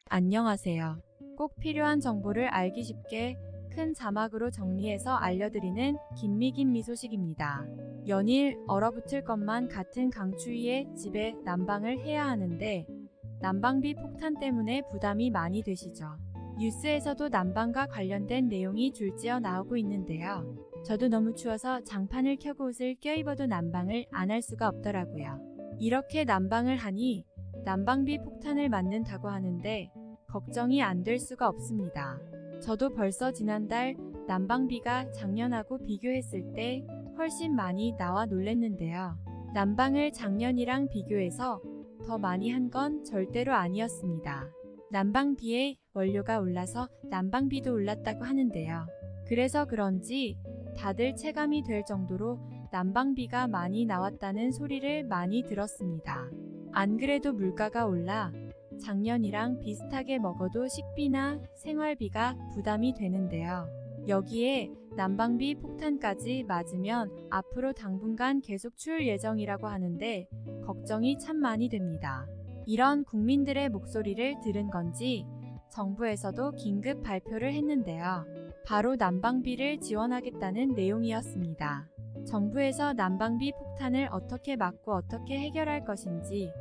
안녕하세요. 꼭 필요한 정보를 알기 쉽게 큰 자막으로 정리해서 알려드리는 김미김미 소식입니다. 연일 얼어붙을 것만 같은 강추위에 집에 난방을 해야 하는데 난방비 폭탄 때문에 부담이 많이 되시죠. 뉴스에서도 난방과 관련된 내용이 줄지어 나오고 있는데요. 저도 너무 추워서 장판을 켜고 옷을 껴입어도 난방을 안 할 수가 없더라고요. 이렇게 난방을 하니 난방비 폭탄을 맞는다고 하는데 걱정이 안 될 수가 없습니다. 저도 벌써 지난달 난방비가 작년하고 비교했을 때 훨씬 많이 나와 놀랬는데요. 난방을 작년이랑 비교해서 더 많이 한 건 절대로 아니었습니다. 난방비에 원료가 올라서 난방비도 올랐다고 하는데요. 그래서 그런지 다들 체감이 될 정도로 난방비가 많이 나왔다는 소리를 많이 들었습니다. 안 그래도 물가가 올라 작년이랑 비슷하게 먹어도 식비나 생활비가 부담이 되는데요. 여기에 난방비 폭탄까지 맞으면 앞으로 당분간 계속 추울 예정이라고 하는데 걱정이 참 많이 됩니다. 이런 국민들의 목소리를 들은 건지 정부에서도 긴급 발표를 했는데요. 바로 난방비를 지원하겠다는 내용이었습니다. 정부에서 난방비 폭탄을 어떻게 막고 어떻게 해결할 것인지,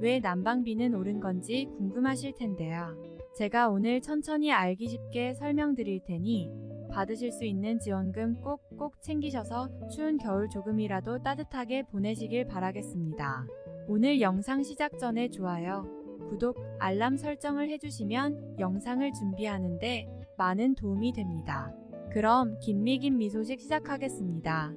왜 난방비는 오른 건지 궁금하실 텐데요. 제가 오늘 천천히 알기 쉽게 설명드릴 테니 받으실 수 있는 지원금 꼭꼭 챙기셔서 추운 겨울 조금이라도 따뜻하게 보내시길 바라겠습니다. 오늘 영상 시작 전에 좋아요, 구독, 알람 설정을 해주시면 영상을 준비하는데 많은 도움이 됩니다. 그럼 김미김미 소식 시작하겠습니다.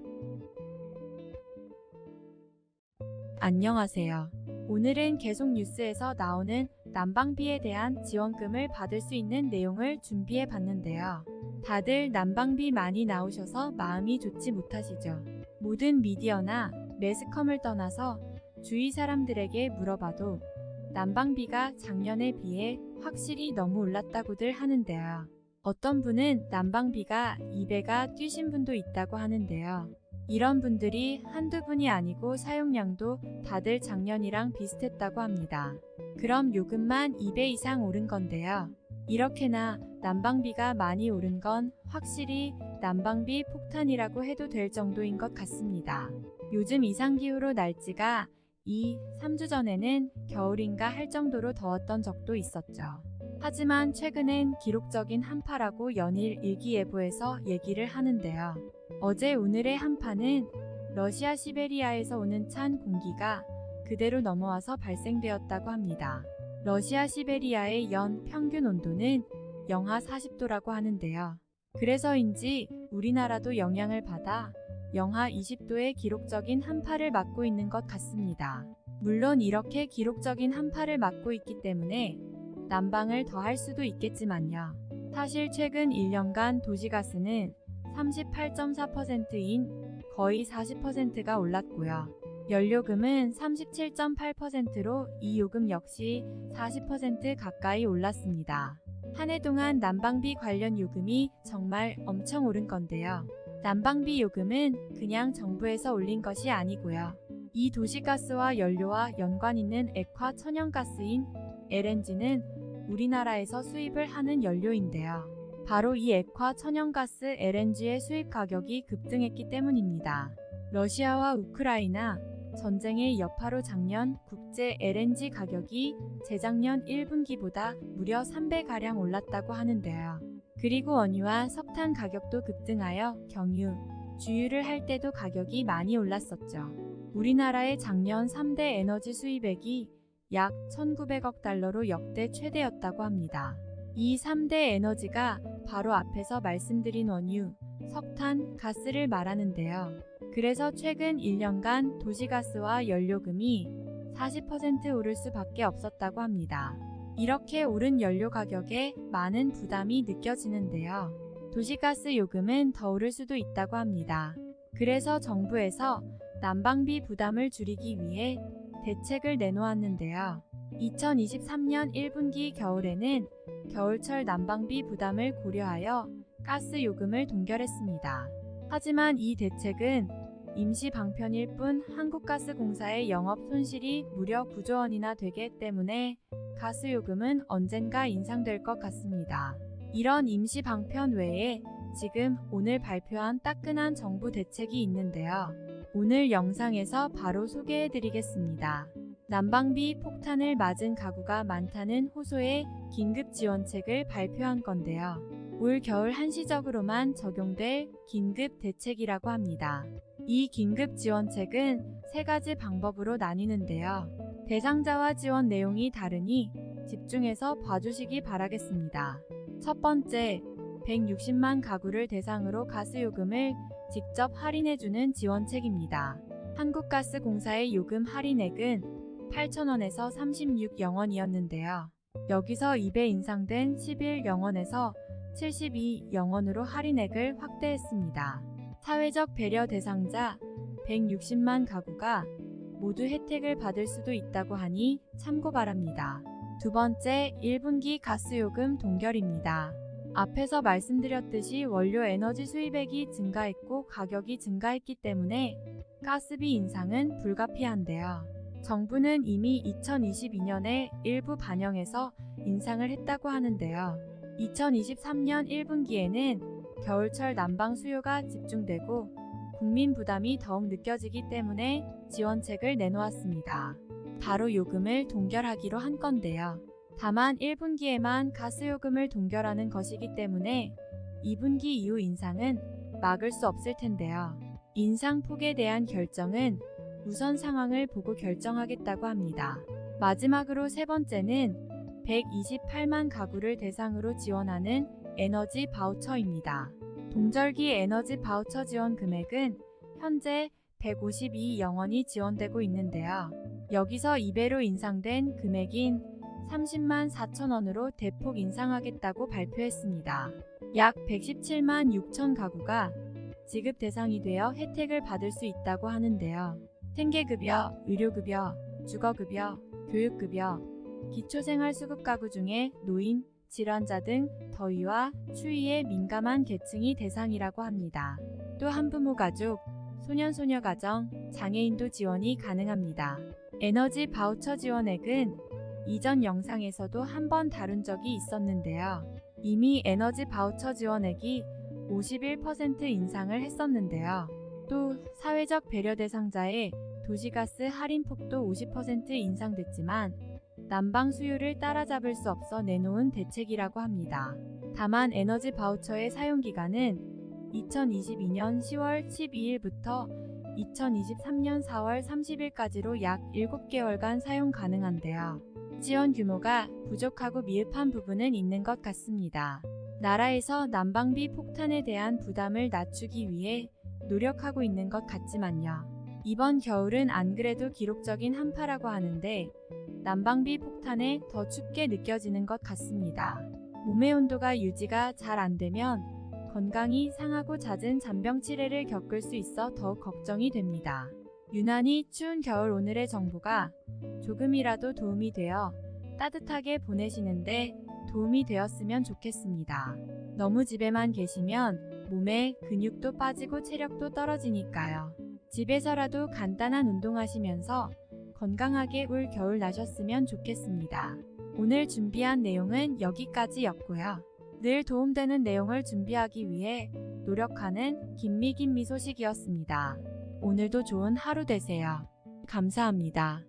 안녕하세요. 오늘은 계속 뉴스에서 나오는 난방비에 대한 지원금을 받을 수 있는 내용을 준비해 봤는데요. 다들 난방비 많이 나오셔서 마음이 좋지 못하시죠? 모든 미디어나 매스컴을 떠나서 주위 사람들에게 물어봐도 난방비가 작년에 비해 확실히 너무 올랐다고들 하는데요. 어떤 분은 난방비가 2배가 뛰신 분도 있다고 하는데요. 이런 분들이 한두 분이 아니고 사용량도 다들 작년이랑 비슷했다고 합니다. 그럼 요금만 2배 이상 오른 건데요. 이렇게나 난방비가 많이 오른 건 확실히 난방비 폭탄이라고 해도 될 정도인 것 같습니다. 요즘 이상기후로 날씨가 3주 전에는 겨울인가 할 정도로 더웠던 적도 있었죠. 하지만 최근엔 기록적인 한파라고 연일 일기예보에서 얘기를 하는데요. 어제 오늘의 한파는 러시아 시베리아에서 오는 찬 공기가 그대로 넘어와서 발생되었다고 합니다. 러시아 시베리아의 연 평균 온도는 영하 40도라고 하는데요. 그래서인지 우리나라도 영향을 받아 영하 20도의 기록적인 한파를 맞고 있는 것 같습니다. 물론 이렇게 기록적인 한파를 맞고 있기 때문에 난방을 더 할 수도 있겠지만요. 사실 최근 1년간 도시가스는 38.4%인 거의 40%가 올랐고요. 연료금은 37.8%로 이 요금 역시 40% 가까이 올랐습니다. 한 해 동안 난방비 관련 요금이 정말 엄청 오른 건데요. 난방비 요금은 그냥 정부에서 올린 것이 아니고요. 이 도시가스와 연료와 연관 있는 액화 천연가스인 LNG는 우리나라에서 수입을 하는 연료인데요. 바로 이 액화 천연가스 LNG의 수입 가격이 급등했기 때문입니다. 러시아와 우크라이나 전쟁의 여파로 작년 국제 LNG 가격이 재작년 1분기보다 무려 3배가량 올랐다고 하는데요. 그리고 원유와 석탄 가격도 급등하여 경유, 주유를 할 때도 가격이 많이 올랐었죠. 우리나라의 작년 3대 에너지 수입액이 약 1,900억 달러로 역대 최대였다고 합니다. 이 3대 에너지가 바로 앞에서 말씀드린 원유, 석탄, 가스를 말하는데요. 그래서 최근 1년간 도시가스와 연료금이 40% 오를 수밖에 없었다고 합니다. 이렇게 오른 연료 가격에 많은 부담이 느껴지는데요. 도시가스 요금은 더 오를 수도 있다고 합니다. 그래서 정부에서 난방비 부담을 줄이기 위해 대책을 내놓았는데요. 2023년 1분기 겨울에는 겨울철 난방비 부담을 고려하여 가스 요금을 동결했습니다. 하지만 이 대책은 임시 방편일 뿐 한국가스공사의 영업 손실이 무려 9조 원이나 되기 때문에 가스요금은 언젠가 인상될 것 같습니다. 이런 임시 방편 외에 지금 오늘 발표한 따끈한 정부 대책이 있는데요. 오늘 영상에서 바로 소개해 드리겠습니다. 난방비 폭탄을 맞은 가구가 많다는 호소에 긴급 지원책을 발표한 건데요. 올 겨울 한시적으로만 적용될 긴급 대책이라고 합니다. 이 긴급 지원책은 3가지 방법으로 나뉘는데요. 대상자와 지원 내용이 다르니 집중해서 봐주시기 바라겠습니다. 첫 번째, 160만 가구를 대상으로 가스요금을 직접 할인해주는 지원책입니다. 한국가스공사의 요금 할인액은 8,000원에서 36영원이었는데요. 여기서 2배 인상된 11영원에서 72영원으로 할인액을 확대했습니다. 사회적 배려 대상자 160만 가구가 모두 혜택을 받을 수도 있다고 하니 참고 바랍니다. 두 번째, 1분기 가스요금 동결입니다. 앞에서 말씀드렸듯이 원료 에너지 수입액이 증가했고 가격이 증가했기 때문에 가스비 인상은 불가피한데요. 정부는 이미 2022년에 일부 반영해서 인상을 했다고 하는데요. 2023년 1분기에는 겨울철 난방 수요가 집중되고 국민 부담이 더욱 느껴지기 때문에 지원책을 내놓았습니다. 바로 요금을 동결하기로 한 건데요. 다만 1분기에만 가스요금을 동결하는 것이기 때문에 2분기 이후 인상은 막을 수 없을 텐데요. 인상 폭에 대한 결정은 우선 상황을 보고 결정하겠다고 합니다. 마지막으로 세 번째는 128만 가구를 대상으로 지원하는 에너지 바우처입니다. 동절기 에너지 바우처 지원 금액은 현재 152영원이 지원되고 있는데요. 여기서 2배로 인상된 금액인 30만 4천원으로 대폭 인상하겠다고 발표했습니다. 약 117만 6천 가구가 지급 대상이 되어 혜택을 받을 수 있다고 하는데요. 생계급여, 의료급여, 주거급여, 교육급여, 기초생활수급 가구 중에 노인, 질환자 등 더위와 추위에 민감한 계층이 대상이라고 합니다. 또 한부모 가족, 소년소녀 가정, 장애인도 지원이 가능합니다. 에너지 바우처 지원액은 이전 영상에서도 한번 다룬 적이 있었는데요. 이미 에너지 바우처 지원액이 51% 인상을 했었는데요. 또 사회적 배려 대상자의 도시가스 할인폭도 50% 인상됐지만 난방 수요를 따라잡을 수 없어 내놓은 대책이라고 합니다. 다만 에너지 바우처의 사용기간은 2022년 10월 12일부터 2023년 4월 30일까지로 약 7개월간 사용 가능한데요. 지원 규모가 부족하고 미흡한 부분은 있는 것 같습니다. 나라에서 난방비 폭탄에 대한 부담을 낮추기 위해 노력하고 있는 것 같지만요. 이번 겨울은 안 그래도 기록적인 한파라고 하는데 난방비 폭탄에 더 춥게 느껴지는 것 같습니다. 몸의 온도가 유지가 잘 안 되면 건강이 상하고 잦은 잔병 치레를 겪을 수 있어 더욱 걱정이 됩니다. 유난히 추운 겨울 오늘의 정보가 조금이라도 도움이 되어 따뜻하게 보내시는데 도움이 되었으면 좋겠습니다. 너무 집에만 계시면 몸에 근육도 빠지고 체력도 떨어지니까요. 집에서라도 간단한 운동하시면서 건강하게 올 겨울 나셨으면 좋겠습니다. 오늘 준비한 내용은 여기까지였고요. 늘 도움되는 내용을 준비하기 위해 노력하는 김미김미 소식이었습니다. 오늘도 좋은 하루 되세요. 감사합니다.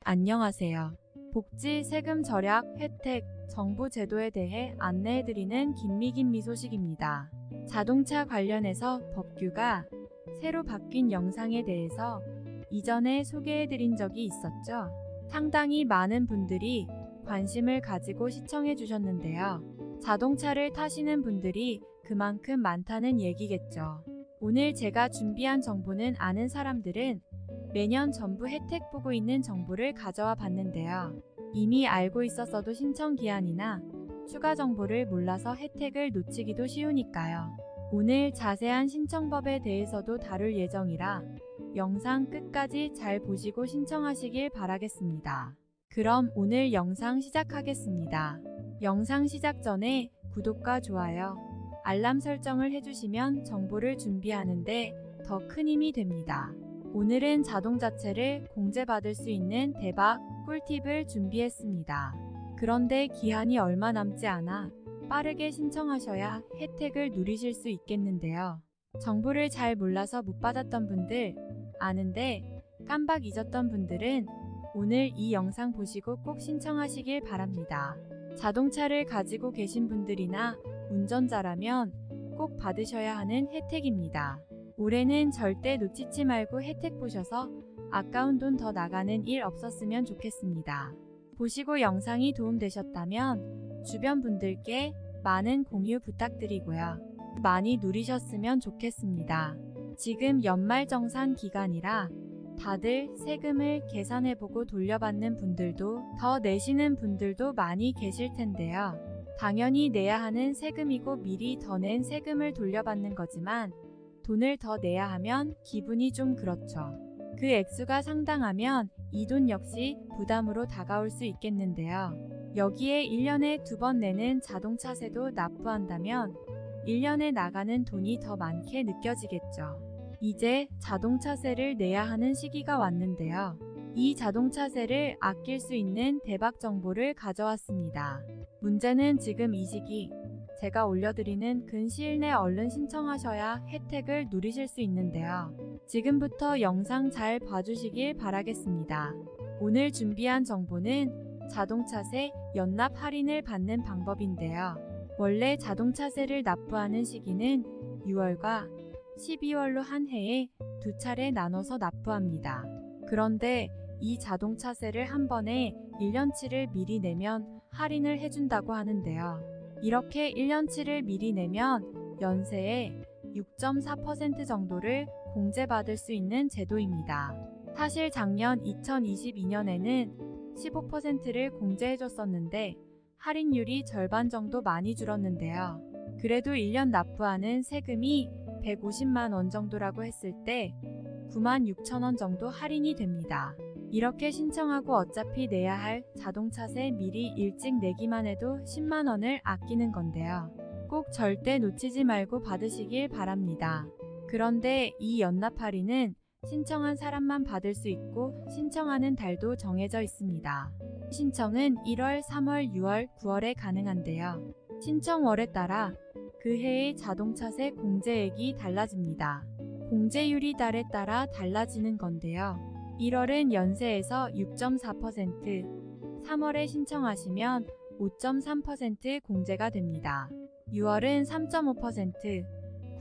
안녕하세요. 복지 세금 절약 혜택 정부 제도에 대해 안내해드리는 김미김미 소식입니다. 자동차 관련해서 법규가 새로 바뀐 영상에 대해서 이전에 소개해드린 적이 있었죠. 상당히 많은 분들이 관심을 가지고 시청해 주셨는데요. 자동차를 타시는 분들이 그만큼 많다는 얘기겠죠. 오늘 제가 준비한 정보는 아는 사람들은 매년 전부 혜택 보고 있는 정보를 가져와 봤는데요. 이미 알고 있었어도 신청 기한이나 추가 정보를 몰라서 혜택을 놓치기도 쉬우니까요. 오늘 자세한 신청법에 대해서도 다룰 예정이라 영상 끝까지 잘 보시고 신청하시길 바라겠습니다. 그럼 오늘 영상 시작하겠습니다. 영상 시작 전에 구독과 좋아요, 알람 설정을 해주시면 정보를 준비하는데 더 큰 힘이 됩니다. 오늘은 자동자체를 공제받을 수 있는 대박 꿀팁을 준비했습니다. 그런데 기한이 얼마 남지 않아 빠르게 신청하셔야 혜택을 누리실 수 있겠는데요. 정보를 잘 몰라서 못 받았던 분들, 아는데 깜빡 잊었던 분들은 오늘 이 영상 보시고 꼭 신청하시길 바랍니다. 자동차를 가지고 계신 분들이나 운전자라면 꼭 받으셔야 하는 혜택입니다. 올해는 절대 놓치지 말고 혜택 보셔서 아까운 돈 더 나가는 일 없었으면 좋겠습니다. 보시고 영상이 도움되셨다면 주변 분들께 많은 공유 부탁드리고요. 많이 누리셨으면 좋겠습니다. 지금 연말정산 기간이라 다들 세금을 계산해보고 돌려받는 분들도 더 내시는 분들도 많이 계실 텐데요. 당연히 내야 하는 세금이고 미리 더 낸 세금을 돌려받는 거지만 돈을 더 내야 하면 기분이 좀 그렇죠. 그 액수가 상당하면 이 돈 역시 부담으로 다가올 수 있겠는데요. 여기에 1년에 2번 내는 자동차세도 납부한다면 1년에 나가는 돈이 더 많게 느껴지겠죠. 이제 자동차세를 내야 하는 시기가 왔는데요. 이 자동차세를 아낄 수 있는 대박 정보를 가져왔습니다. 문제는 지금 이 시기 제가 올려드리는 근시일 내 얼른 신청하셔야 혜택을 누리실 수 있는데요. 지금부터 영상 잘 봐주시길 바라겠습니다. 오늘 준비한 정보는 자동차세 연납 할인을 받는 방법인데요. 원래 자동차세를 납부하는 시기는 6월과 12월로 한 해에 2차례 나눠서 납부합니다. 그런데 이 자동차세를 한 번에 1년치를 미리 내면 할인을 해준다고 하는데요. 이렇게 1년치를 미리 내면 연세에 6.4% 정도를 공제받을 수 있는 제도입니다. 사실 작년 2022년에는 15%를 공제해줬었는데 할인율이 절반 정도 많이 줄었는데요. 그래도 1년 납부하는 세금이 150만 원 정도라고 했을 때 96,000원 정도 할인이 됩니다. 이렇게 신청하고 어차피 내야 할 자동차세 미리 일찍 내기만 해도 10만 원을 아끼는 건데요. 꼭 절대 놓치지 말고 받으시길 바랍니다. 그런데 이 연납 할인은 신청한 사람만 받을 수 있고 신청하는 달도 정해져 있습니다. 신청은 1월, 3월, 6월, 9월에 가능한데요. 신청월에 따라 그 해의 자동차세 공제액이 달라집니다. 공제율이 달에 따라 달라지는 건데요. 1월은 연세에서 6.4%, 3월에 신청하시면 5.3% 공제가 됩니다. 6월은 3.5%,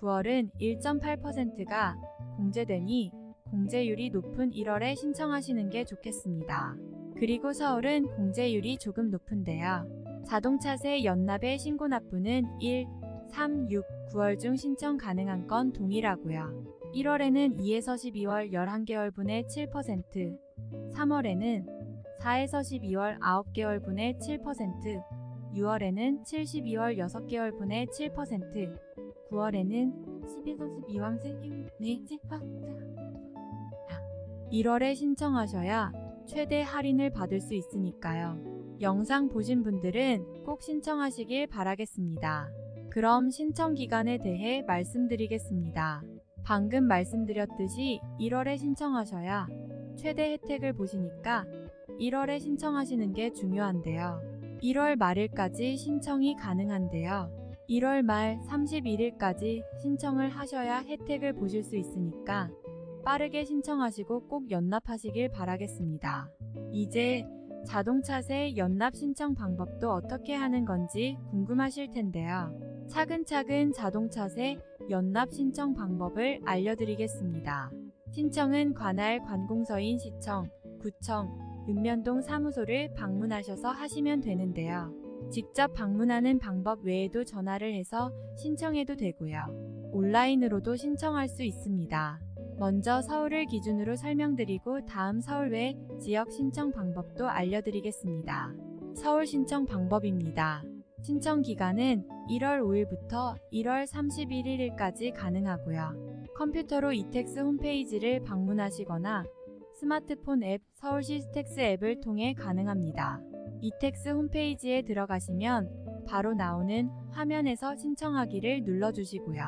9월은 1.8%가 공제되니 공제율이 높은 1월에 신청하시는 게 좋겠습니다. 그리고 서울은 공제율이 조금 높은데요. 자동차세 연납의 신고 납부는 1, 3, 6, 9월 중 신청 가능한 건 동일하고요. 1월에는 2에서 12월 11개월분의 7%, 3월에는 4에서 12월 9개월분의 7%, 6월에는 7, 12월 6개월분의 7%, 9월에는 10에서 12월분의 7%. 1월에 신청하셔야 최대 할인을 받을 수 있으니까요. 영상 보신 분들은 꼭 신청하시길 바라겠습니다. 그럼 신청 기간에 대해 말씀드리겠습니다. 방금 말씀드렸듯이 1월에 신청하셔야 최대 혜택을 보시니까 1월에 신청하시는 게 중요한데요. 1월 말일까지 신청이 가능한데요. 1월 말 31일까지 신청을 하셔야 혜택을 보실 수 있으니까 빠르게 신청하시고 꼭 연납하시길 바라겠습니다. 이제 자동차세 연납 신청 방법도 어떻게 하는 건지 궁금하실 텐데요. 차근차근 자동차세 연납 신청 방법을 알려드리겠습니다. 신청은 관할 관공서인 시청, 구청, 읍면동 사무소를 방문하셔서 하시면 되는데요. 직접 방문하는 방법 외에도 전화를 해서 신청해도 되고요. 온라인으로도 신청할 수 있습니다. 먼저 서울을 기준으로 설명드리고 다음 서울 외 지역 신청 방법도 알려드리겠습니다. 서울 신청 방법입니다. 신청 기간은 1월 5일부터 1월 31일까지 가능하고요. 컴퓨터로 이택스 홈페이지를 방문하시거나 스마트폰 앱 서울시 스택스 앱을 통해 가능합니다. 이택스 홈페이지에 들어가시면 바로 나오는 화면에서 신청하기를 눌러주시고요.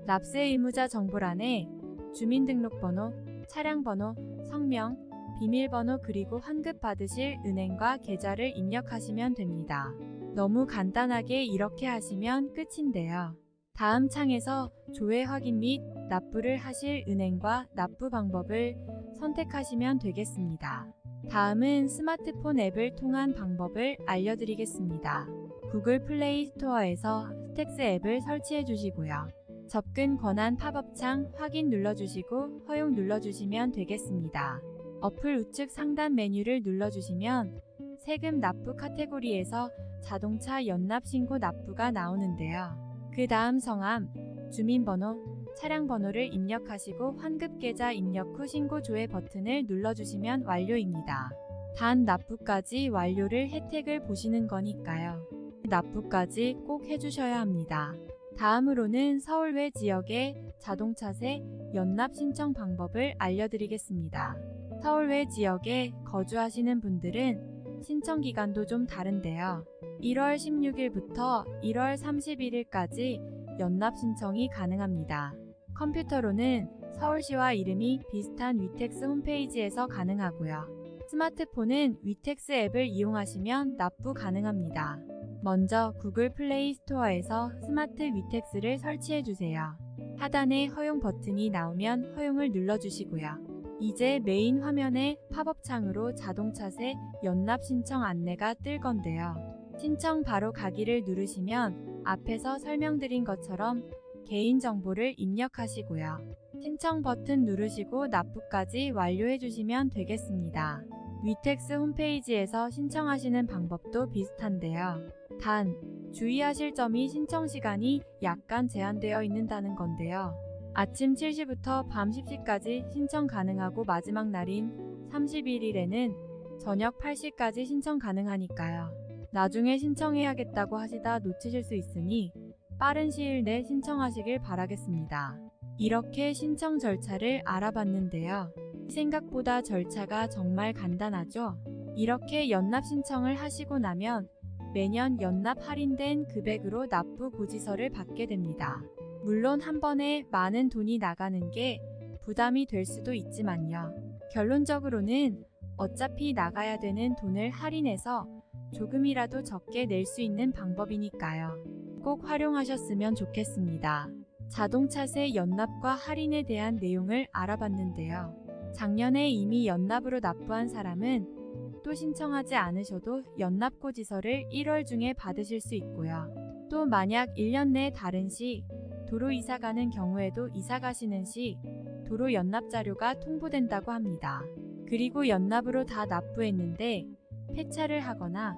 납세 의무자 정보란에 주민등록번호, 차량번호, 성명, 비밀번호 그리고 환급 받으실 은행과 계좌를 입력하시면 됩니다. 너무 간단하게 이렇게 하시면 끝인데요. 다음 창에서 조회 확인 및 납부를 하실 은행과 납부 방법을 선택하시면 되겠습니다. 다음은 스마트폰 앱을 통한 방법을 알려드리겠습니다. 구글 플레이 스토어에서 스택스 앱을 설치해 주시고요. 접근 권한 팝업 창 확인 눌러주시고 허용 눌러주시면 되겠습니다. 어플 우측 상단 메뉴를 눌러주시면 세금 납부 카테고리에서 자동차 연납 신고 납부가 나오는데요. 그 다음 성함, 주민번호, 차량번호를 입력하시고 환급계좌 입력 후 신고 조회 버튼을 눌러주시면 완료입니다. 단 납부까지 완료를 혜택을 보시는 거니까요. 납부까지 꼭 해주셔야 합니다. 다음으로는 서울 외 지역의 자동차세 연납 신청 방법을 알려드리겠습니다. 서울 외 지역에 거주하시는 분들은 신청 기간도 좀 다른데요. 1월 16일부터 1월 31일까지 연납 신청이 가능합니다. 컴퓨터로는 서울시와 이름이 비슷한 위텍스 홈페이지에서 가능하고요. 스마트폰은 위텍스 앱을 이용하시면 납부 가능합니다. 먼저 구글 플레이 스토어에서 스마트 위텍스를 설치해 주세요. 하단에 허용 버튼이 나오면 허용을 눌러주시고요. 이제 메인 화면에 팝업 창으로 자동차세 연납 신청 안내가 뜰 건데요. 신청 바로 가기를 누르시면 앞에서 설명드린 것처럼 개인정보를 입력하시고요. 신청 버튼 누르시고 납부까지 완료해 주시면 되겠습니다. 위텍스 홈페이지에서 신청하시는 방법도 비슷한데요. 단, 주의하실 점이 신청 시간이 약간 제한되어 있다는 건데요. 아침 7시부터 밤 10시까지 신청 가능하고 마지막 날인 31일에는 저녁 8시까지 신청 가능하니까요. 나중에 신청해야겠다고 하시다 놓치실 수 있으니 빠른 시일 내 신청하시길 바라겠습니다. 이렇게 신청 절차를 알아봤는데요. 생각보다 절차가 정말 간단하죠? 이렇게 연납 신청을 하시고 나면 매년 연납 할인된 금액으로 납부 고지서를 받게 됩니다. 물론 한 번에 많은 돈이 나가는 게 부담이 될 수도 있지만요. 결론적으로는 어차피 나가야 되는 돈을 할인해서 조금이라도 적게 낼 수 있는 방법이니까요. 꼭 활용하셨으면 좋겠습니다. 자동차세 연납과 할인에 대한 내용을 알아봤는데요. 작년에 이미 연납으로 납부한 사람은 또 신청하지 않으셔도 연납고지서를 1월 중에 받으실 수 있고요. 또 만약 1년 내 다른 시, 도로 이사 가는 경우에도 이사 가시는 시, 도로 연납 자료가 통보된다고 합니다. 그리고 연납으로 다 납부했는데 폐차를 하거나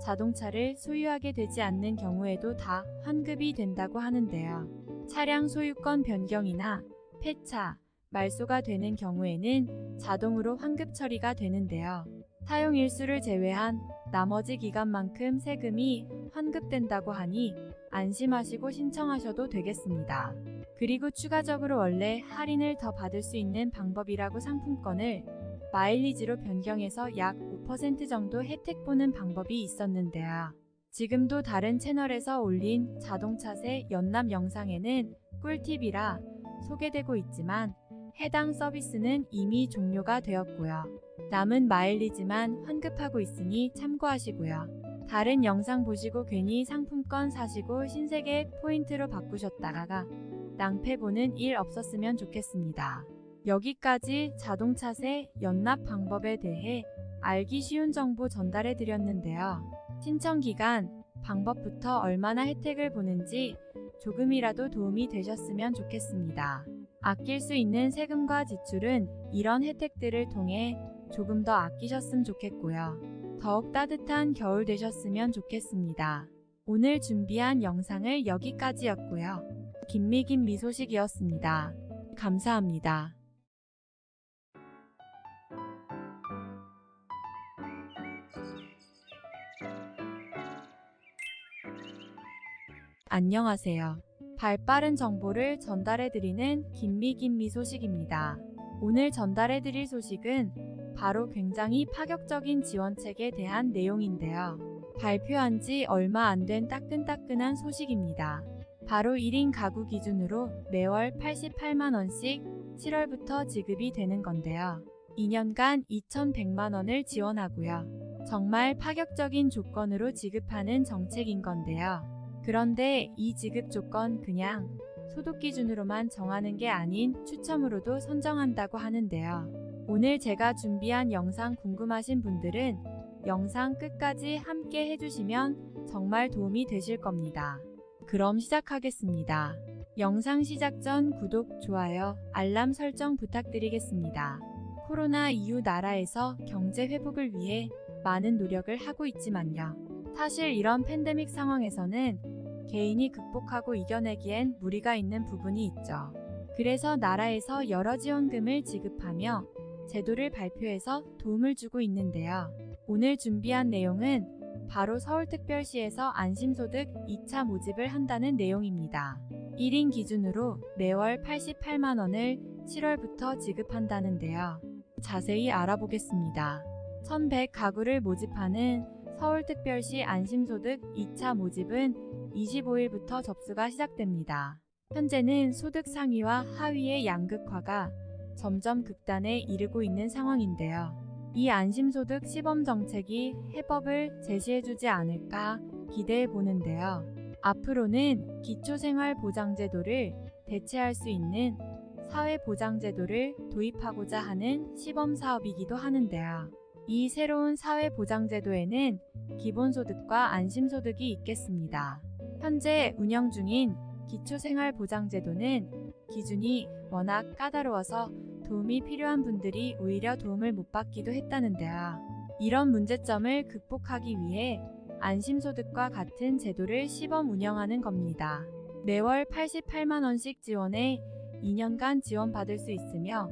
자동차를 소유하게 되지 않는 경우에도 다 환급이 된다고 하는데요. 차량 소유권 변경이나 폐차, 말소가 되는 경우에는 자동으로 환급 처리가 되는데요. 사용 일수를 제외한 나머지 기간만큼 세금이 환급된다고 하니 안심하시고 신청하셔도 되겠습니다. 그리고 추가적으로 원래 할인을 더 받을 수 있는 방법이라고 상품권을 마일리지로 변경해서 약 5% 정도 혜택 보는 방법이 있었는데요. 지금도 다른 채널에서 올린 자동차세 연납 영상에는 꿀팁이라 소개되고 있지만 해당 서비스는 이미 종료가 되었고요. 남은 마일리지만 환급하고 있으니 참고하시고요. 다른 영상 보시고 괜히 상품권 사시고 신세계 포인트로 바꾸셨다가 낭패 보는 일 없었으면 좋겠습니다. 여기까지 자동차세 연납 방법에 대해 알기 쉬운 정보 전달해 드렸는데요. 신청 기간, 방법부터 얼마나 혜택을 보는지 조금이라도 도움이 되셨으면 좋겠습니다. 아낄 수 있는 세금과 지출은 이런 혜택들을 통해 조금 더 아끼셨으면 좋겠고요. 더욱 따뜻한 겨울 되셨으면 좋겠습니다. 오늘 준비한 영상을 여기까지였고요. 김미김 미소식이었습니다. 감사합니다. 안녕하세요. 발빠른 정보를 전달해드리는 김미김 미소식입니다. 오늘 전달해드릴 소식은 바로 굉장히 파격적인 지원책에 대한 내용인데요. 발표한 지 얼마 안 된 따끈따끈한 소식입니다. 바로 1인 가구 기준으로 매월 88만 원씩 7월부터 지급이 되는 건데요. 2년간 2,100만 원을 지원하고요. 정말 파격적인 조건으로 지급하는 정책인 건데요. 그런데 이 지급 조건 그냥 소득 기준으로만 정하는 게 아닌 추첨으로도 선정한다고 하는데요. 오늘 제가 준비한 영상 궁금하신 분들은 영상 끝까지 함께 해주시면 정말 도움이 되실 겁니다. 그럼 시작하겠습니다. 영상 시작 전 구독, 좋아요, 알람 설정 부탁드리겠습니다. 코로나 이후 나라에서 경제 회복을 위해 많은 노력을 하고 있지만요. 사실 이런 팬데믹 상황에서는 개인이 극복하고 이겨내기엔 무리가 있는 부분이 있죠. 그래서 나라에서 여러 지원금을 지급하며 제도를 발표해서 도움을 주고 있는데요. 오늘 준비한 내용은 바로 서울특별시에서 안심소득 2차 모집을 한다는 내용입니다. 1인 기준으로 매월 88만 원을 7월부터 지급한다는데요. 자세히 알아보겠습니다. 1,100가구를 모집하는 서울특별시 안심소득 2차 모집은 25일부터 접수가 시작됩니다. 현재는 소득 상위와 하위의 양극화가 점점 극단에 이르고 있는 상황인데요. 이 안심소득 시범 정책이 해법을 제시해주지 않을까 기대해 보는데요. 앞으로는 기초생활보장제도를 대체할 수 있는 사회보장제도를 도입하고자 하는 시범사업이기도 하는데요. 이 새로운 사회보장제도에는 기본소득과 안심소득이 있겠습니다. 현재 운영 중인 기초생활보장제도는 기준이 워낙 까다로워서 도움이 필요한 분들이 오히려 도움을 못 받기도 했다는데요. 이런 문제점을 극복하기 위해 안심소득과 같은 제도를 시범 운영하는 겁니다. 매월 88만 원씩 지원해 2년간 지원받을 수 있으며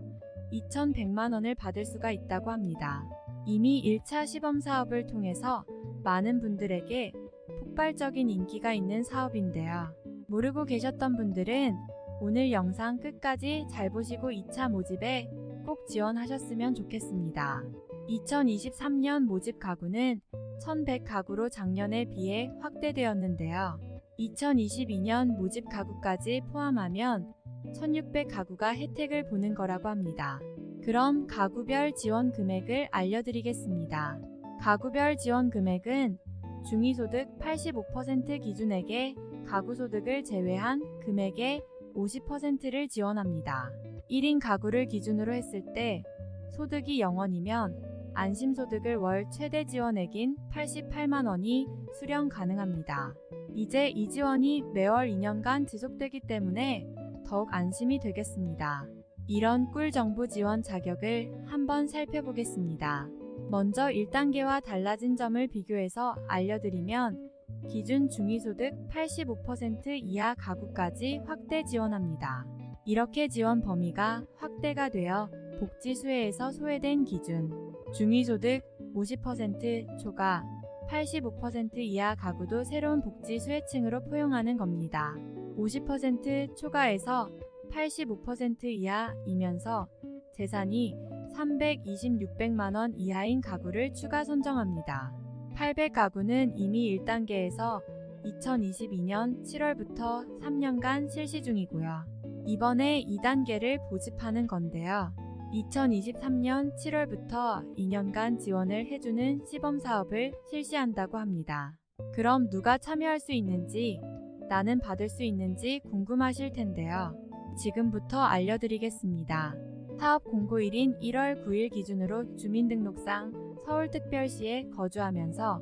2,100만 원을 받을 수가 있다고 합니다. 이미 1차 시범 사업을 통해서 많은 분들에게 폭발적인 인기가 있는 사업인데요. 모르고 계셨던 분들은 오늘 영상 끝까지 잘 보시고 2차 모집에 꼭 지원하셨으면 좋겠습니다. 2023년 모집 가구는 1,100가구로 작년에 비해 확대되었는데요. 2022년 모집 가구까지 포함하면 1,600가구가 혜택을 보는 거라고 합니다. 그럼 가구별 지원 금액을 알려드리겠습니다. 가구별 지원 금액은 중위소득 85% 기준액의 가구소득을 제외한 금액의 50%를 지원합니다. 1인 가구를 기준으로 했을 때 소득이 0원이면 안심소득을 월 최대 지원액인 88만 원이 수령 가능합니다. 이제 이 지원이 매월 2년간 지속되기 때문에 더욱 안심이 되겠습니다. 이런 꿀정보 지원 자격을 한번 살펴보겠습니다. 먼저 1단계와 달라진 점을 비교해서 알려드리면 기준 중위소득 85% 이하 가구까지 확대 지원합니다. 이렇게 지원 범위가 확대가 되어 복지수혜에서 소외된 기준, 중위소득 50% 초과 85% 이하 가구도 새로운 복지수혜층으로 포용하는 겁니다. 50% 초과에서 85% 이하이면서 재산이 326백만 원 이하인 가구를 추가 선정합니다. 800가구는 이미 1단계에서 2022년 7월부터 3년간 실시 중이고요. 이번에 2단계를 모집하는 건데요. 2023년 7월부터 2년간 지원을 해주는 시범사업을 실시한다고 합니다. 그럼 누가 참여할 수 있는지, 나는 받을 수 있는지 궁금하실 텐데요. 지금부터 알려드리겠습니다. 사업 공고일인 1월 9일 기준으로 주민등록상 서울특별시에 거주하면서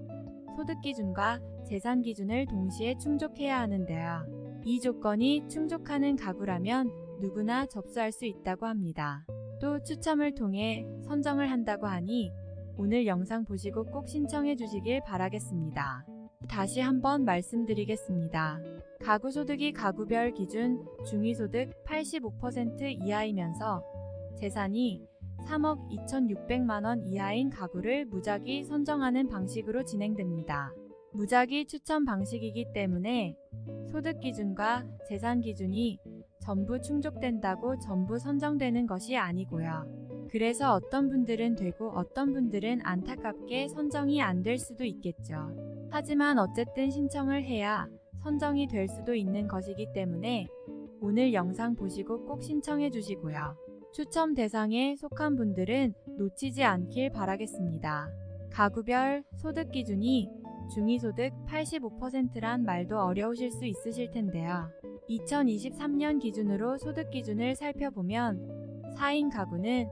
소득기준과 재산기준을 동시에 충족해야 하는데요. 이 조건이 충족하는 가구라면 누구나 접수할 수 있다고 합니다. 또 추첨을 통해 선정을 한다고 하니 오늘 영상 보시고 꼭 신청해 주시길 바라겠습니다. 다시 한번 말씀드리겠습니다. 가구소득이 가구별 기준 중위소득 85% 이하이면서 재산이 3억 2,600만 원 이하인 가구를 무작위 선정하는 방식으로 진행됩니다. 무작위 추첨 방식이기 때문에 소득 기준과 재산 기준이 전부 충족된다고 전부 선정되는 것이 아니고요. 그래서 어떤 분들은 되고 어떤 분들은 안타깝게 선정이 안 될 수도 있겠죠. 하지만 어쨌든 신청을 해야 선정이 될 수도 있는 것이기 때문에 오늘 영상 보시고 꼭 신청해 주시고요. 추첨 대상에 속한 분들은 놓치지 않길 바라겠습니다. 가구별 소득 기준이 중위소득 85%란 말도 어려우실 수 있으실 텐데요. 2023년 기준으로 소득 기준을 살펴보면 4인 가구는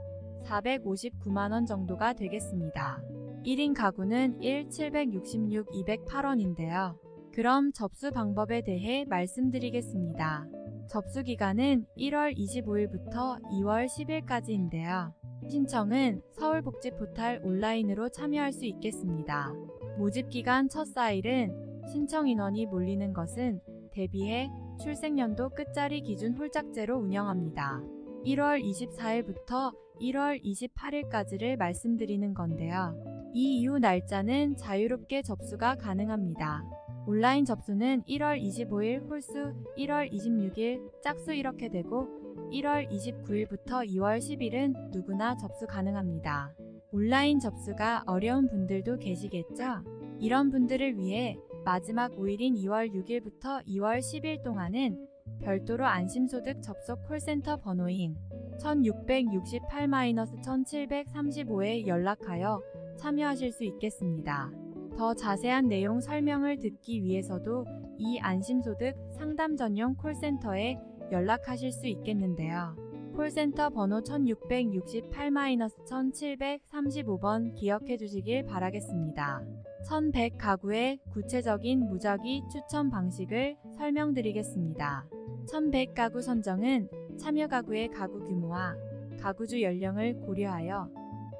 459만원 정도가 되겠습니다. 1인 가구는 766 208원인데요. 그럼 접수 방법에 대해 말씀드리겠습니다. 접수 기간은 1월 25일부터 2월 10일까지인데요. 신청은 서울복지포탈 온라인으로 참여할 수 있겠습니다. 모집기간 첫 4일은 신청 인원이 몰리는 것은 대비해 출생연도 끝자리 기준 홀짝제로 운영합니다. 1월 24일부터 1월 28일까지를 말씀드리는 건데요. 이 이후 날짜는 자유롭게 접수가 가능합니다. 온라인 접수는 1월 25일 홀수, 1월 26일 짝수 이렇게 되고 1월 29일부터 2월 10일은 누구나 접수 가능합니다. 온라인 접수가 어려운 분들도 계시겠죠? 이런 분들을 위해 마지막 5일인 2월 6일부터 2월 10일 동안은 별도로 안심소득 접속 콜센터 번호인 1668-1735에 연락하여 참여하실 수 있겠습니다. 더 자세한 내용 설명을 듣기 위해서도 이 안심소득 상담 전용 콜센터에 연락하실 수 있겠는데요. 콜센터 번호 1668-1735번 기억해 주시길 바라겠습니다. 1100 가구의 구체적인 무작위 추천 방식을 설명드리겠습니다. 1100 가구 선정은 참여 가구의 가구 규모와 가구주 연령을 고려하여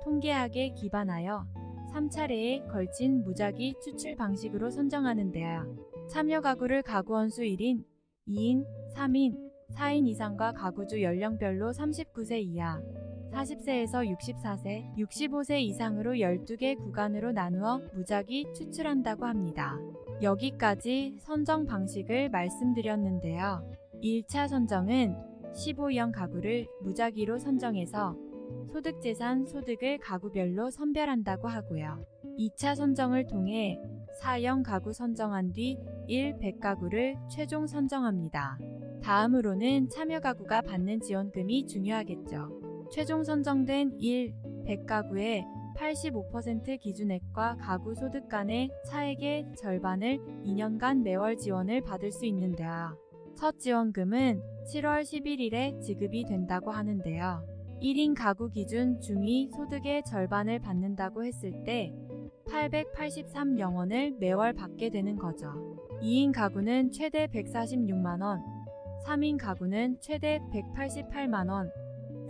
통계학에 기반하여 3차례에 걸친 무작위 추출 방식으로 선정하는데요. 참여 가구를 가구 원수 1인, 2인, 3인, 4인 이상과 가구주 연령별로 39세 이하, 40세에서 64세, 65세 이상으로 12개 구간으로 나누어 무작위 추출한다고 합니다. 여기까지 선정 방식을 말씀드렸는데요. 1차 선정은 15형 가구를 무작위로 선정해서 소득재산 소득을 가구별로 선별한다고 하고요. 2차 선정을 통해 4형 가구 선정한 뒤 100가구를 최종 선정합니다. 다음으로는 참여 가구가 받는 지원금이 중요하겠죠. 최종 선정된 100가구의 85% 기준액과 가구 소득 간의 차액의 절반을 2년간 매월 지원을 받을 수 있는데요. 첫 지원금은 7월 11일에 지급이 된다고 하는데요. 1인 가구 기준 중위 소득의 절반을 받는다고 했을 때 883영원을 매월 받게 되는 거죠. 2인 가구는 최대 146만원, 3인 가구는 최대 188만원,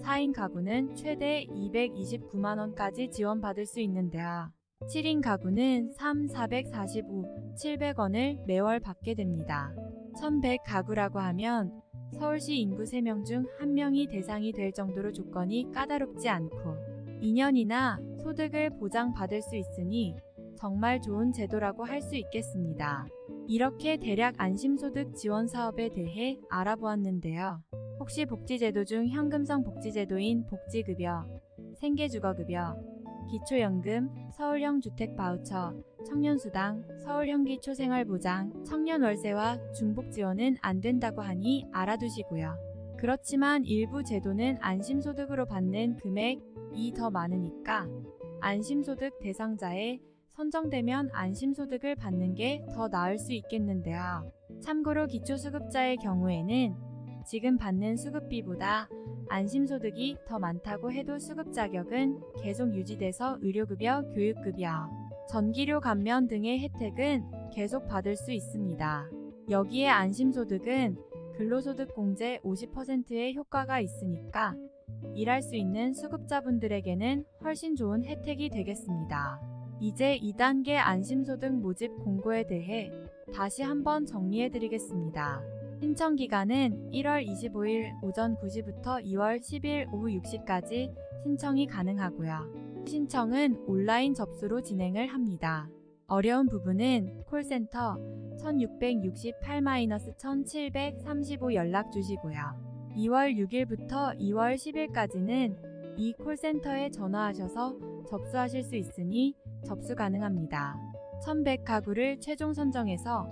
4인 가구는 최대 229만원까지 지원받을 수 있는데요. 7인 가구는 445, 700원을 매월 받게 됩니다. 1100 가구라고 하면 서울시 인구 3명 중 1명이 대상이 될 정도로 조건이 까다롭지 않고 2년이나 소득을 보장받을 수 있으니 정말 좋은 제도라고 할 수 있겠습니다. 이렇게 대략 안심소득 지원 사업에 대해 알아보았는데요. 혹시 복지제도 중 현금성 복지제도인 복지급여, 생계주거급여, 기초연금, 서울형 주택바우처, 청년수당, 서울형 기초생활보장, 청년월세와 중복지원은 안 된다고 하니 알아두시고요. 그렇지만 일부 제도는 안심소득으로 받는 금액이 더 많으니까 안심소득 대상자에 선정되면 안심소득을 받는 게 더 나을 수 있겠는데요. 참고로 기초수급자의 경우에는 지금 받는 수급비보다 안심소득이 더 많다고 해도 수급 자격은 계속 유지돼서 의료급여, 교육급여, 전기료 감면 등의 혜택은 계속 받을 수 있습니다. 여기에 안심소득은 근로소득공제 50%의 효과가 있으니까 일할 수 있는 수급자분들에게는 훨씬 좋은 혜택이 되겠습니다. 이제 2단계 안심소득 모집 공고에 대해 다시 한번 정리해드리겠습니다. 신청 기간은 1월 25일 오전 9시부터 2월 10일 오후 6시까지 신청이 가능하고요. 신청은 온라인 접수로 진행을 합니다. 어려운 부분은 콜센터 1668-1735 연락 주시고요. 2월 6일부터 2월 10일까지는 이 콜센터에 전화하셔서 접수하실 수 있으니 접수 가능합니다. 1100가구를 최종 선정해서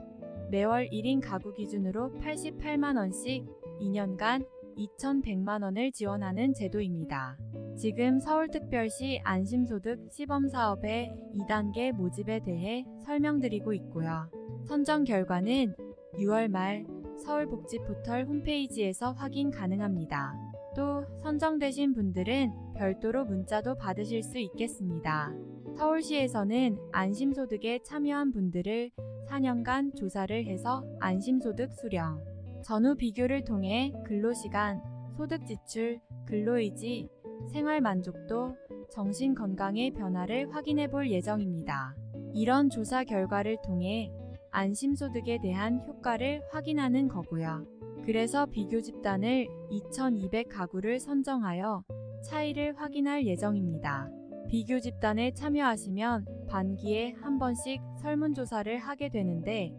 매월 1인 가구 기준으로 88만원씩 2년간 2100만원을 지원하는 제도입니다. 지금 서울특별시 안심소득 시범사업의 2단계 모집에 대해 설명드리고 있고요. 선정 결과는 6월 말 서울복지포털 홈페이지에서 확인 가능합니다. 또 선정되신 분들은 별도로 문자도 받으실 수 있겠습니다. 서울시에서는 안심소득에 참여한 분들을 4년간 조사를 해서 안심소득 수령, 전후 비교를 통해 근로시간, 소득지출, 근로의지, 생활만족도, 정신건강의 변화를 확인해 볼 예정입니다. 이런 조사 결과를 통해 안심소득에 대한 효과를 확인하는 거고요. 그래서 비교 집단을 2200가구를 선정하여 차이를 확인할 예정입니다. 비교 집단에 참여하시면 반기에 한 번씩 설문조사를 하게 되는데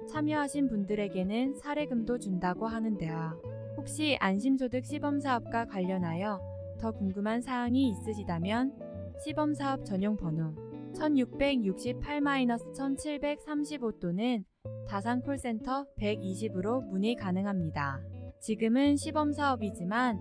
참여하신 분들에게는 사례금도 준다고 하는데요. 혹시 안심소득 시범사업과 관련하여 더 궁금한 사항이 있으시다면 시범사업 전용 번호 1668-1735 또는 다산콜센터 120으로 문의 가능합니다. 지금은 시범사업이지만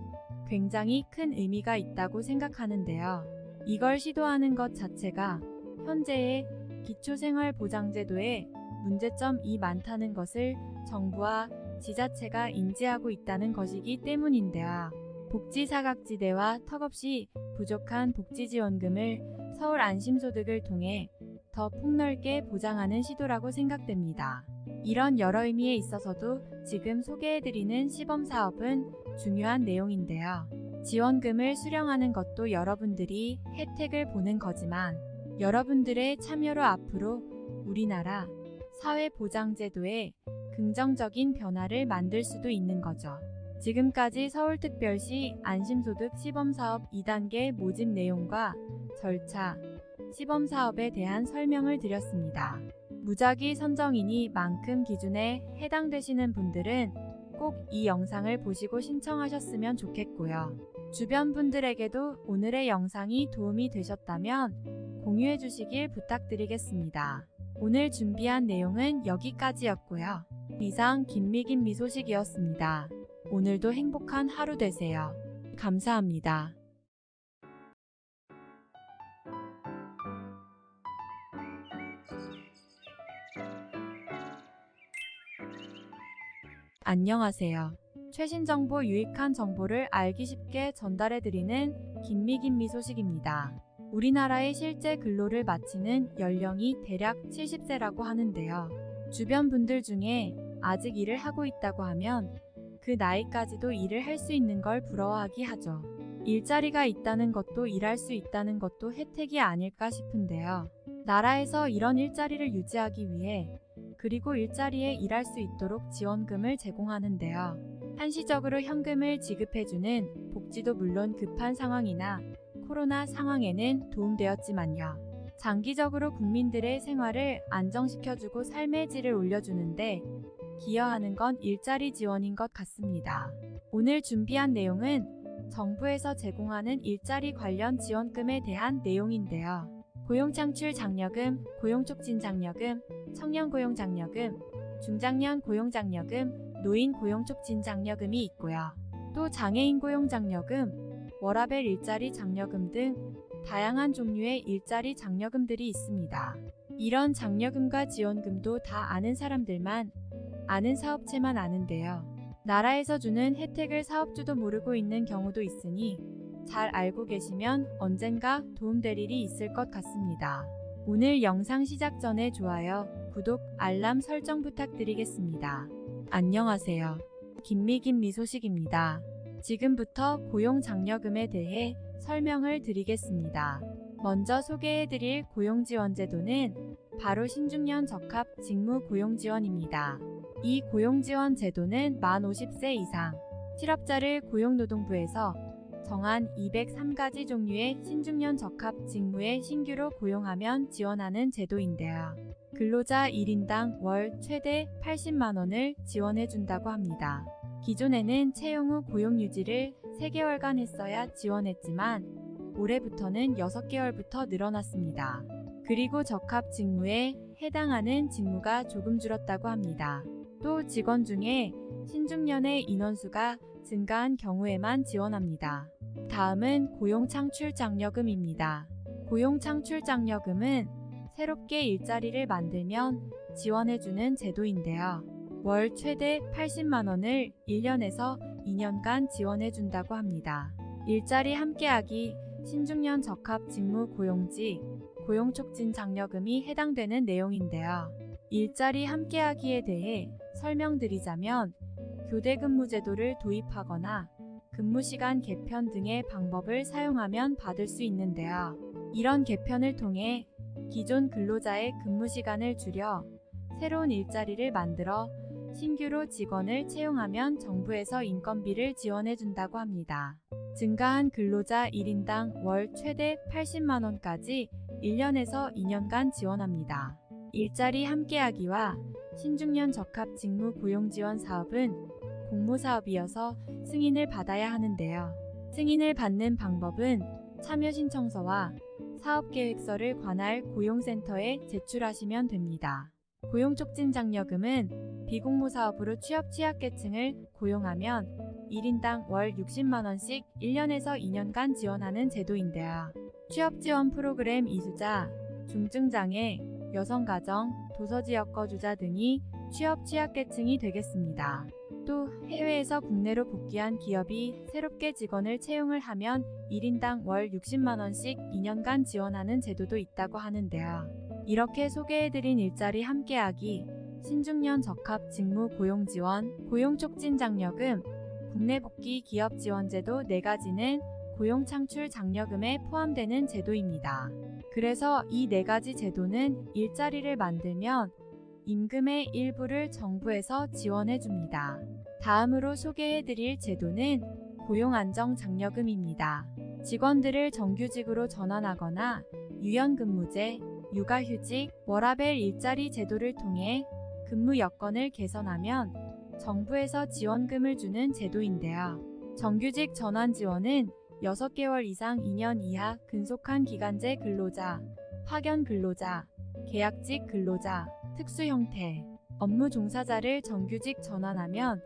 굉장히 큰 의미가 있다고 생각하는데요. 이걸 시도하는 것 자체가 현재의 기초생활보장제도에 문제점이 많다는 것을 정부와 지자체가 인지하고 있다는 것이기 때문인데요. 복지사각지대와 턱없이 부족한 복지지원금을 서울 안심소득을 통해 더 폭넓게 보장하는 시도라고 생각됩니다. 이런 여러 의미에 있어서도 지금 소개해드리는 시범사업은 중요한 내용인데요. 지원금을 수령하는 것도 여러분들이 혜택을 보는 거지만 여러분들의 참여로 앞으로 우리나라 사회보장제도에 긍정적인 변화를 만들 수도 있는 거죠. 지금까지 서울특별시 안심소득 시범사업 2단계 모집 내용과 절차, 시범사업에 대한 설명을 드렸습니다. 무작위 선정이니만큼 기준에 해당되시는 분들은 꼭 이 영상을 보시고 신청하셨으면 좋겠고요. 주변 분들에게도 오늘의 영상이 도움이 되셨다면 공유해 주시길 부탁드리겠습니다. 오늘 준비한 내용은 여기까지였고요. 이상 김미김 미소식이었습니다. 오늘도 행복한 하루 되세요. 감사합니다. 안녕하세요. 최신 정보, 유익한 정보를 알기 쉽게 전달해드리는 김미김 미소식입니다. 우리나라의 실제 근로를 마치는 연령이 대략 70세라고 하는데요. 주변 분들 중에 아직 일을 하고 있다고 하면 그 나이까지도 일을 할 수 있는 걸 부러워하기 하죠. 일자리가 있다는 것도 일할 수 있다는 것도 혜택이 아닐까 싶은데요. 나라에서 이런 일자리를 유지하기 위해 그리고 일자리에 일할 수 있도록 지원금을 제공하는데요. 한시적으로 현금을 지급해주는 복지도 물론 급한 상황이나 코로나 상황에는 도움되었지만요. 장기적으로 국민들의 생활을 안정시켜주고 삶의 질을 올려주는데 기여하는 건 일자리 지원인 것 같습니다. 오늘 준비한 내용은 정부에서 제공하는 일자리 관련 지원금에 대한 내용인데요. 고용창출 장려금, 고용촉진 장려금, 청년 고용 장려금, 중장년 고용 장려금, 노인 고용촉진 장려금이 있고요. 또 장애인 고용 장려금, 워라밸 일자리 장려금 등 다양한 종류의 일자리 장려금들이 있습니다. 이런 장려금과 지원금도 다 아는 사람들만 아는 사업체만 아는데요. 나라에서 주는 혜택을 사업주도 모르고 있는 경우도 있으니 잘 알고 계시면 언젠가 도움될 일이 있을 것 같습니다. 오늘 영상 시작 전에 좋아요, 구독, 알람 설정 부탁드리겠습니다. 안녕하세요. 김미김 미소식입니다. 지금부터 고용장려금에 대해 설명을 드리겠습니다. 먼저 소개해드릴 고용지원제도는 바로 신중년 적합 직무 고용지원입니다. 이 고용지원 제도는 만 50세 이상 실업자를 고용노동부에서 정한 203가지 종류의 신중년 적합 직무에 신규로 고용하면 지원하는 제도인데요. 근로자 1인당 월 최대 80만원을 지원해준다고 합니다. 기존에는 채용 후 고용 유지를 3개월간 했어야 지원했지만 올해부터는 6개월부터 늘어났습니다. 그리고 적합 직무에 해당하는 직무가 조금 줄었다고 합니다. 또 직원 중에 신중년의 인원수가 증가한 경우에만 지원합니다. 다음은 고용창출장려금입니다. 고용창출장려금은 새롭게 일자리를 만들면 지원해주는 제도인데요. 월 최대 80만원을 1년에서 2년간 지원해준다고 합니다. 일자리 함께하기, 신중년 적합 직무 고용직, 고용촉진장려금이 해당되는 내용인데요. 일자리 함께하기에 대해 설명드리자면 교대근무제도를 도입하거나 근무시간 개편 등의 방법을 사용하면 받을 수 있는데요. 이런 개편을 통해 기존 근로자의 근무시간을 줄여 새로운 일자리를 만들어 신규로 직원을 채용하면 정부에서 인건비를 지원해준다고 합니다. 증가한 근로자 1인당 월 최대 80만원까지 1년에서 2년간 지원합니다. 일자리 함께하기와 신중년 적합 직무 고용지원 사업은 공모사업이어서 승인을 받아야 하는데요. 승인을 받는 방법은 참여신청서와 사업계획서를 관할 고용센터에 제출하시면 됩니다. 고용촉진장려금은 비공모사업으로 취약계층을 고용하면 1인당 월 60만원씩 1년에서 2년간 지원하는 제도인데요. 취업지원 프로그램 이수자, 중증장애, 여성가정, 도서지역 거주자 등이 취약계층이 되겠습니다. 또 해외에서 국내로 복귀한 기업이 새롭게 직원을 채용을 하면 1인당 월 60만원씩 2년간 지원하는 제도도 있다고 하는데요. 이렇게 소개해드린 일자리 함께하기, 신중년 적합 직무 고용지원, 고용촉진장려금, 국내 복귀 기업 지원제도 4가지는 고용창출장려금에 포함되는 제도입니다. 그래서 이 4가지 제도는 일자리를 만들면 임금의 일부를 정부에서 지원해줍니다. 다음으로 소개해드릴 제도는 고용안정장려금입니다. 직원들을 정규직으로 전환하거나 유연근무제, 육아휴직, 워라밸 일자리 제도를 통해 근무 여건을 개선하면 정부에서 지원금을 주는 제도인데요. 정규직 전환 지원은 6개월 이상 2년 이하 근속한 기간제 근로자, 파견 근로자, 계약직 근로자, 특수 형태, 업무 종사자를 정규직 전환하면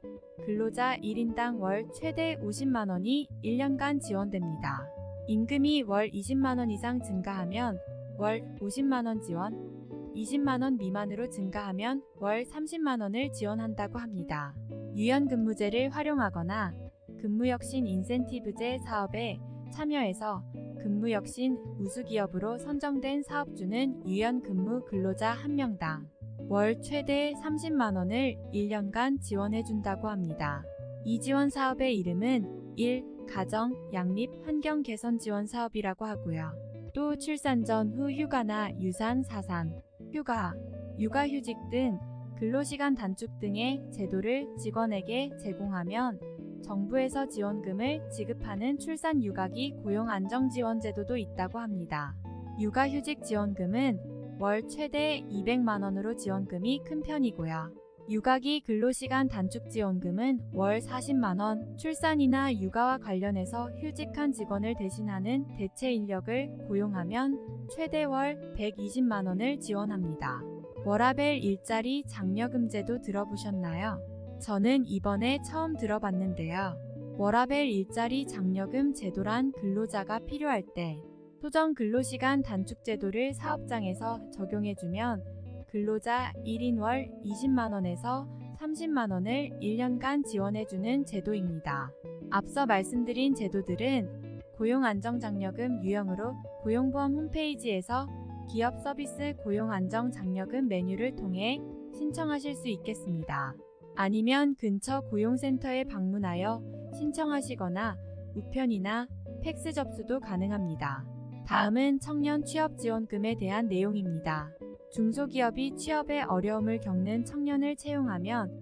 근로자 1인당 월 최대 50만원이 1년간 지원됩니다. 임금이 월 20만원 이상 증가하면 월 50만원 지원, 20만원 미만으로 증가하면 월 30만원을 지원한다고 합니다. 유연근무제를 활용하거나 근무혁신 인센티브제 사업에 참여해서 근무혁신 우수기업으로 선정된 사업주는 유연근무 근로자 1명당 월 최대 30만원을 1년간 지원해준다고 합니다. 이 지원 사업의 이름은 1. 가정, 양립, 환경 개선 지원 사업이라고 하고요. 또 출산 전 후 휴가나 유산, 사산, 휴가, 육아휴직 등 근로시간 단축 등의 제도를 직원에게 제공하면 정부에서 지원금을 지급하는 출산 육아기 고용안정지원제도도 있다고 합니다. 육아휴직 지원금은 월 최대 200만원으로 지원금이 큰 편이고요. 육아기 근로시간 단축 지원금은 월 40만원, 출산이나 육아와 관련해서 휴직한 직원을 대신하는 대체 인력을 고용하면 최대 월 120만원을 지원합니다. 워라밸 일자리 장려금제도 들어보셨나요? 저는 이번에 처음 들어봤는데요. 워라밸 일자리 장려금 제도란 근로자가 필요할 때 소정 근로시간 단축 제도를 사업장에서 적용해주면 근로자 1인 월 20만원에서 30만원을 1년간 지원해주는 제도입니다. 앞서 말씀드린 제도들은 고용안정장려금 유형으로 고용보험 홈페이지에서 기업 서비스 고용안정장려금 메뉴를 통해 신청하실 수 있겠습니다. 아니면 근처 고용센터에 방문하여 신청하시거나 우편이나 팩스 접수도 가능합니다. 다음은 청년 취업지원금에 대한 내용입니다. 중소기업이 취업에 어려움을 겪는 청년을 채용하면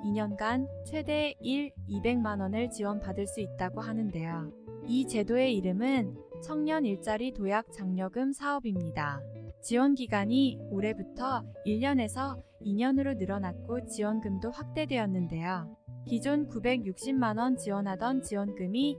2년간 최대 200만원을 지원받을 수 있다고 하는데요. 이 제도의 이름은 청년 일자리 도약 장려금 사업입니다. 지원 기간이 올해부터 1년에서 2년으로 늘어났고 지원금도 확대되었는데요. 기존 960만원 지원하던 지원금이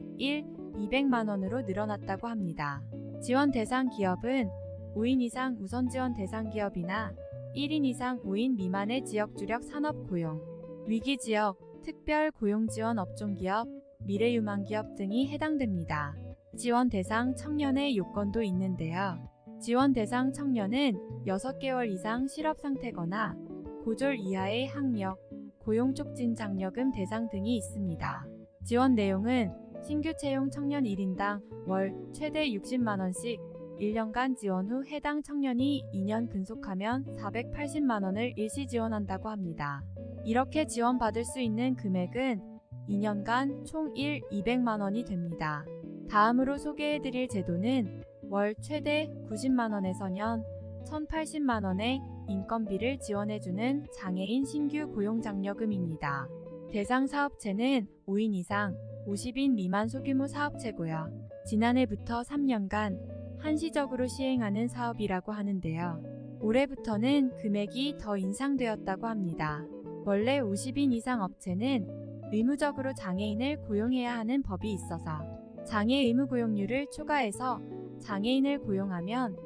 200만원으로 늘어났다고 합니다. 지원 대상 기업은 5인 이상 우선 지원 대상 기업이나 1인 이상 5인 미만의 지역 주력 산업 고용, 위기 지역, 특별 고용 지원 업종 기업, 미래 유망 기업 등이 해당됩니다. 지원 대상 청년의 요건도 있는데요. 지원 대상 청년은 6개월 이상 실업 상태거나 고졸 이하의 학력, 고용 촉진 장려금 대상 등이 있습니다. 지원 내용은 신규 채용 청년 1인당 월 최대 60만원씩 1년간 지원 후 해당 청년이 2년 근속하면 480만원을 일시 지원한다고 합니다. 이렇게 지원받을 수 있는 금액은 2년간 총 200만원이 됩니다. 다음으로 소개해드릴 제도는 월 최대 90만원에서 년 1080만원의 인건비를 지원해주는 장애인 신규 고용장려금입니다. 대상 사업체는 5인 이상 50인 미만 소규모 사업체고요. 지난해부터 3년간 한시적으로 시행하는 사업이라고 하는데요. 올해부터는 금액이 더 인상되었다고 합니다. 원래 50인 이상 업체는 의무적으로 장애인을 고용해야 하는 법이 있어서 장애 의무 고용률을 초과해서 장애인을 고용하면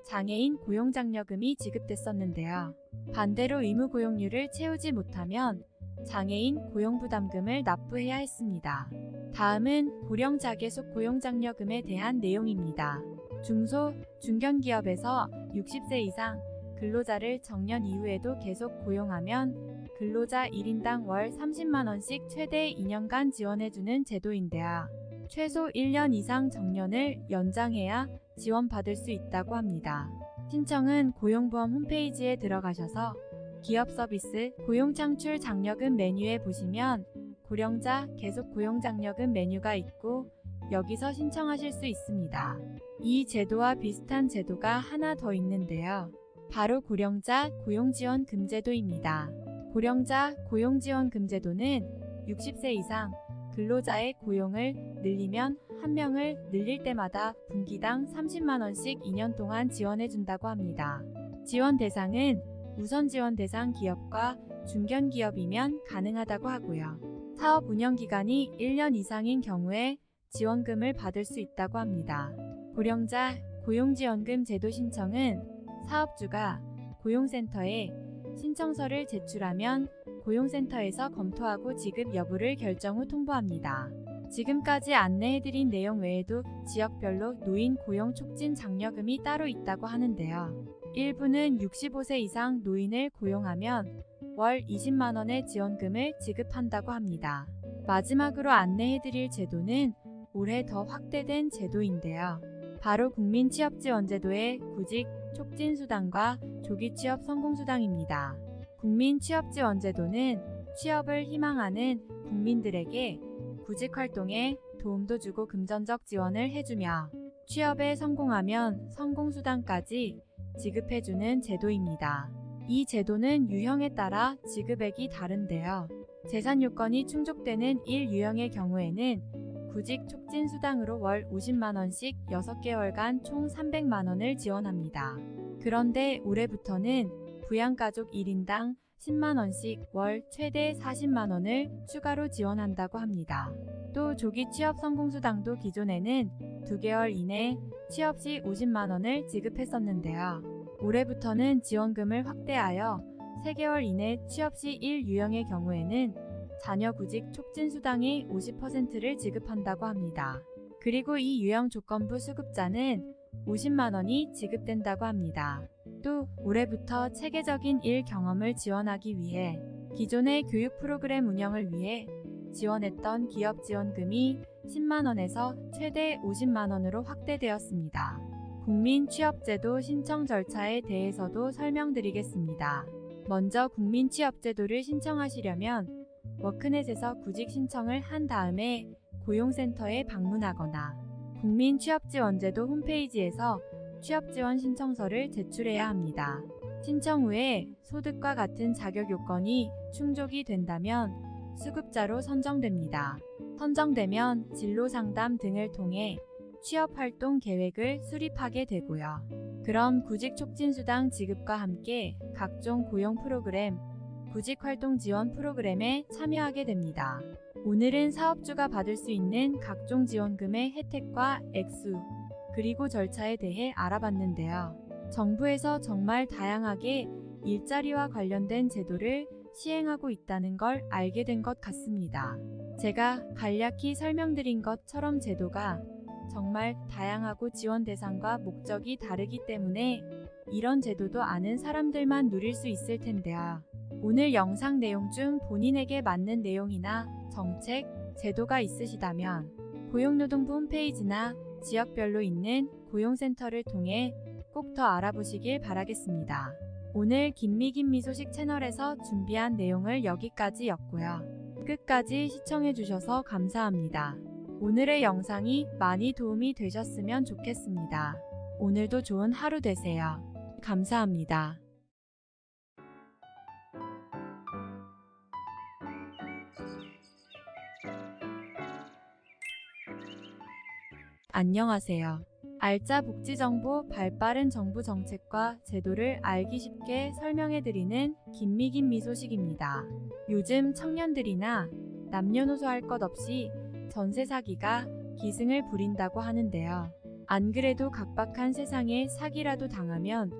장애인 고용장려금이 지급됐었는데요. 반대로 의무 고용률을 채우지 못하면 장애인 고용부담금을 납부해야 했습니다. 다음은 고령자계속 고용장려금에 대한 내용입니다. 중소, 중견기업에서 60세 이상 근로자를 정년 이후에도 계속 고용하면 근로자 1인당 월 30만원씩 최대 2년간 지원해주는 제도인데요. 최소 1년 이상 정년을 연장해야 지원받을 수 있다고 합니다. 신청은 고용보험 홈페이지에 들어가셔서 기업 서비스 고용창출 장려금 메뉴에 보시면 고령자 계속 고용장려금 메뉴가 있고 여기서 신청하실 수 있습니다. 이 제도와 비슷한 제도가 하나 더 있는데요. 바로 고령자 고용지원금 제도입니다. 고령자 고용지원금 제도는 60세 이상 근로자의 고용을 늘리면 한 명을 늘릴 때마다 분기당 30만원씩 2년 동안 지원해준다고 합니다. 지원 대상은 우선 지원 대상 기업과 중견기업이면 가능하다고 하고요. 사업 운영 기간이 1년 이상인 경우에 지원금을 받을 수 있다고 합니다. 고령자 고용지원금 제도 신청은 사업주가 고용센터에 신청서를 제출하면 고용센터에서 검토하고 지급 여부를 결정 후 통보합니다. 지금까지 안내해드린 내용 외에도 지역별로 노인 고용 촉진 장려금이 따로 있다고 하는데요. 일부는 65세 이상 노인을 고용하면 월 20만원의 지원금을 지급한다고 합니다. 마지막으로 안내해드릴 제도는 올해 더 확대된 제도인데요. 바로 국민취업지원제도의 구직 촉진수당과 조기취업 성공수당입니다. 국민취업지원제도는 취업을 희망하는 국민들에게 구직활동에 도움도 주고 금전적 지원을 해주며 취업에 성공하면 성공수당까지 지급해주는 제도입니다. 이 제도는 유형에 따라 지급액이 다른데요. 재산 요건이 충족되는 1유형의 경우에는 구직 촉진 수당으로 월 50만원씩 6개월간 총 300만원을 지원합니다. 그런데 올해부터는 부양가족 1인당 10만원씩 월 최대 40만원을 추가로 지원한다고 합니다. 또 조기 취업 성공수당도 기존에는 2개월 이내 취업 시 50만원을 지급했었는데요. 올해부터는 지원금을 확대하여 3개월 이내 취업 시 1유형의 경우에는 자녀 구직 촉진 수당의 50%를 지급한다고 합니다. 그리고 이 유형 조건부 수급자는 50만원이 지급된다고 합니다. 또 올해부터 체계적인 일 경험을 지원하기 위해 기존의 교육 프로그램 운영을 위해 지원했던 기업 지원금이 10만원에서 최대 50만원으로 확대되었습니다. 국민취업제도 신청 절차에 대해서도 설명드리겠습니다. 먼저 국민취업제도를 신청하시려면 워크넷에서 구직 신청을 한 다음에 고용센터에 방문하거나 국민취업지원제도 홈페이지에서 취업지원 신청서를 제출해야 합니다. 신청 후에 소득과 같은 자격 요건이 충족이 된다면 수급자로 선정됩니다. 선정되면 진로상담 등을 통해 취업활동 계획을 수립하게 되고요. 그럼 구직촉진수당 지급과 함께 각종 고용 프로그램, 구직활동 지원 프로그램에 참여하게 됩니다. 오늘은 사업주가 받을 수 있는 각종 지원금의 혜택과 액수, 그리고 절차에 대해 알아봤는데요. 정부에서 정말 다양하게 일자리와 관련된 제도를 시행하고 있다는 걸 알게 된 것 같습니다. 제가 간략히 설명드린 것처럼 제도가 정말 다양하고 지원 대상과 목적이 다르기 때문에 이런 제도도 아는 사람들만 누릴 수 있을 텐데요. 오늘 영상 내용 중 본인에게 맞는 내용이나 정책, 제도가 있으시다면 고용노동부 홈페이지나 지역별로 있는 고용센터를 통해 꼭 더 알아보시길 바라겠습니다. 오늘 김미김미 소식 채널에서 준비한 내용을 여기까지였고요. 끝까지 시청해주셔서 감사합니다. 오늘의 영상이 많이 도움이 되셨으면 좋겠습니다. 오늘도 좋은 하루 되세요. 감사합니다. 안녕하세요. 알짜 복지정보 발빠른 정부 정책과 제도를 알기 쉽게 설명해드리는 김미김미 소식입니다. 요즘 청년들이나 남녀노소 할 것 없이 전세 사기가 기승을 부린다고 하는데요. 안 그래도 각박한 세상에 사기라도 당하면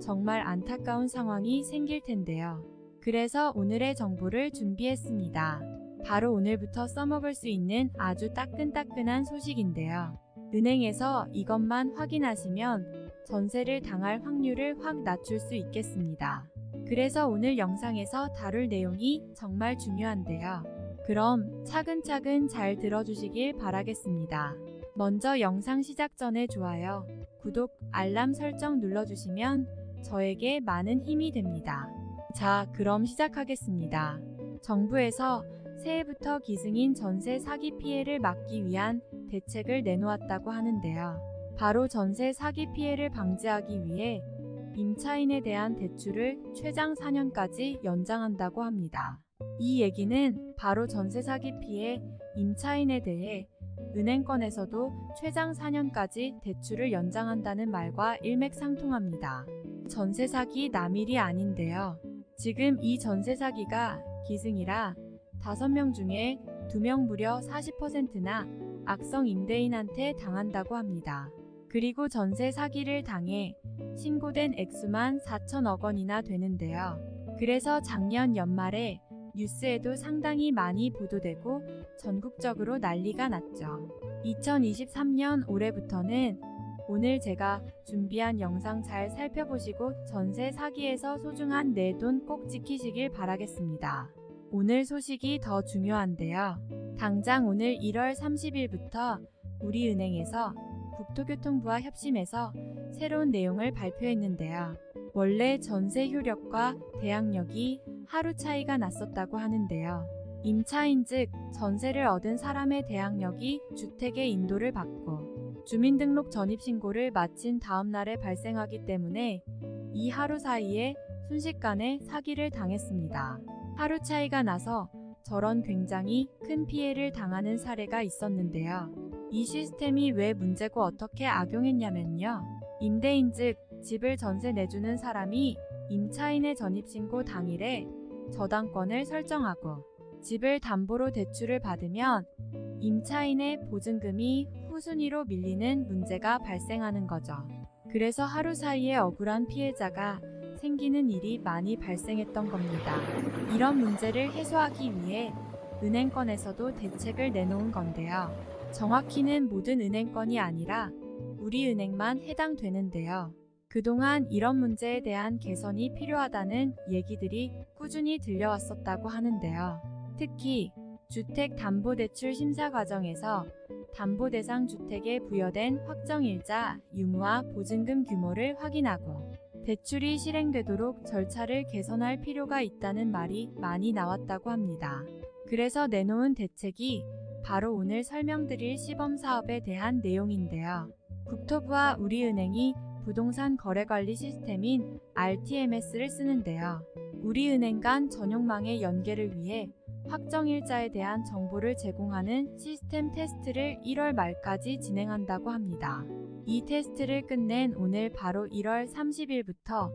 정말 안타까운 상황이 생길 텐데요. 그래서 오늘의 정보를 준비했습니다. 바로 오늘부터 써먹을 수 있는 아주 따끈따끈한 소식인데요. 은행에서 이것만 확인하시면 전세를 당할 확률을 확 낮출 수 있겠습니다. 그래서 오늘 영상에서 다룰 내용이 정말 중요한데요. 그럼 차근차근 잘 들어주시길 바라겠습니다. 먼저 영상 시작 전에 좋아요, 구독, 알람 설정 눌러주시면 저에게 많은 힘이 됩니다. 자, 그럼 시작하겠습니다. 정부에서 새해부터 기승인 전세 사기 피해를 막기 위한 대책을 내놓았다고 하는데요. 바로 전세 사기 피해를 방지하기 위해 임차인에 대한 대출을 최장 4년까지 연장한다고 합니다. 이 얘기는 바로 전세 사기 피해 임차인에 대해 은행권에서도 최장 4년까지 대출을 연장한다는 말과 일맥상통합니다. 전세 사기 남일이 아닌데요. 지금 이 전세 사기가 기승이라 5명 중에 2명 무려 40%나 악성 임대인한테 당한다고 합니다. 그리고 전세 사기를 당해 신고된 액수만 4천억 원이나 되는데요. 그래서 작년 연말에 뉴스에도 상당히 많이 보도되고 전국적으로 난리가 났죠. 2023년 올해부터는 오늘 제가 준비한 영상 잘 살펴보시고 전세 사기에서 소중한 내 돈 꼭 지키시길 바라겠습니다. 오늘 소식이 더 중요한데요. 당장 오늘 1월 30일부터 우리은행에서 국토교통부와 협심해서 새로운 내용을 발표했는데요. 원래 전세 효력과 대항력이 하루 차이가 났었다고 하는데요. 임차인 즉 전세를 얻은 사람의 대항력이 주택에 인도를 받고 주민등록 전입신고를 마친 다음 날에 발생하기 때문에 이 하루 사이에 순식간에 사기를 당했습니다. 하루 차이가 나서 저런 굉장히 큰 피해를 당하는 사례가 있었는데요. 이 시스템이 왜 문제고 어떻게 악용했냐면요. 임대인 즉 집을 전세 내주는 사람이 임차인의 전입신고 당일에 저당권을 설정하고 집을 담보로 대출을 받으면 임차인의 보증금이 후순위로 밀리는 문제가 발생하는 거죠. 그래서 하루 사이에 억울한 피해자가 생기는 일이 많이 발생했던 겁니다. 이런 문제를 해소하기 위해 은행권에서도 대책을 내놓은 건데요. 정확히는 모든 은행권이 아니라 우리은행만 해당되는데요. 그동안 이런 문제에 대한 개선이 필요하다는 얘기들이 꾸준히 들려왔었다고 하는데요. 특히 주택담보대출 심사 과정에서 담보대상 주택에 부여된 확정일자, 유무와 보증금 규모를 확인하고 대출이 실행되도록 절차를 개선할 필요가 있다는 말이 많이 나왔다고 합니다. 그래서 내놓은 대책이 바로 오늘 설명드릴 시범사업에 대한 내용인데요. 국토부와 우리은행이 부동산 거래관리 시스템인 RTMS를 쓰는데요. 우리은행 간 전용망의 연계를 위해 확정일자에 대한 정보를 제공하는 시스템 테스트를 1월 말까지 진행한다고 합니다. 이 테스트를 끝낸 오늘 바로 1월 30일부터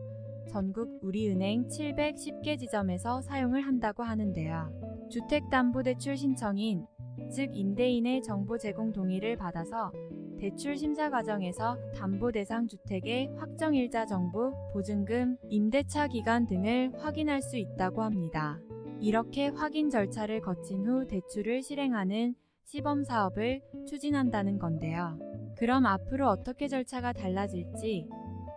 전국 우리은행 710개 지점에서 사용을 한다고 하는데요. 주택담보대출 신청인, 즉 임대인의 정보 제공 동의를 받아서 대출 심사 과정에서 담보 대상 주택의 확정일자 정보, 보증금, 임대차 기간 등을 확인할 수 있다고 합니다. 이렇게 확인 절차를 거친 후 대출을 실행하는 시범 사업을 추진한다는 건데요. 그럼 앞으로 어떻게 절차가 달라질지,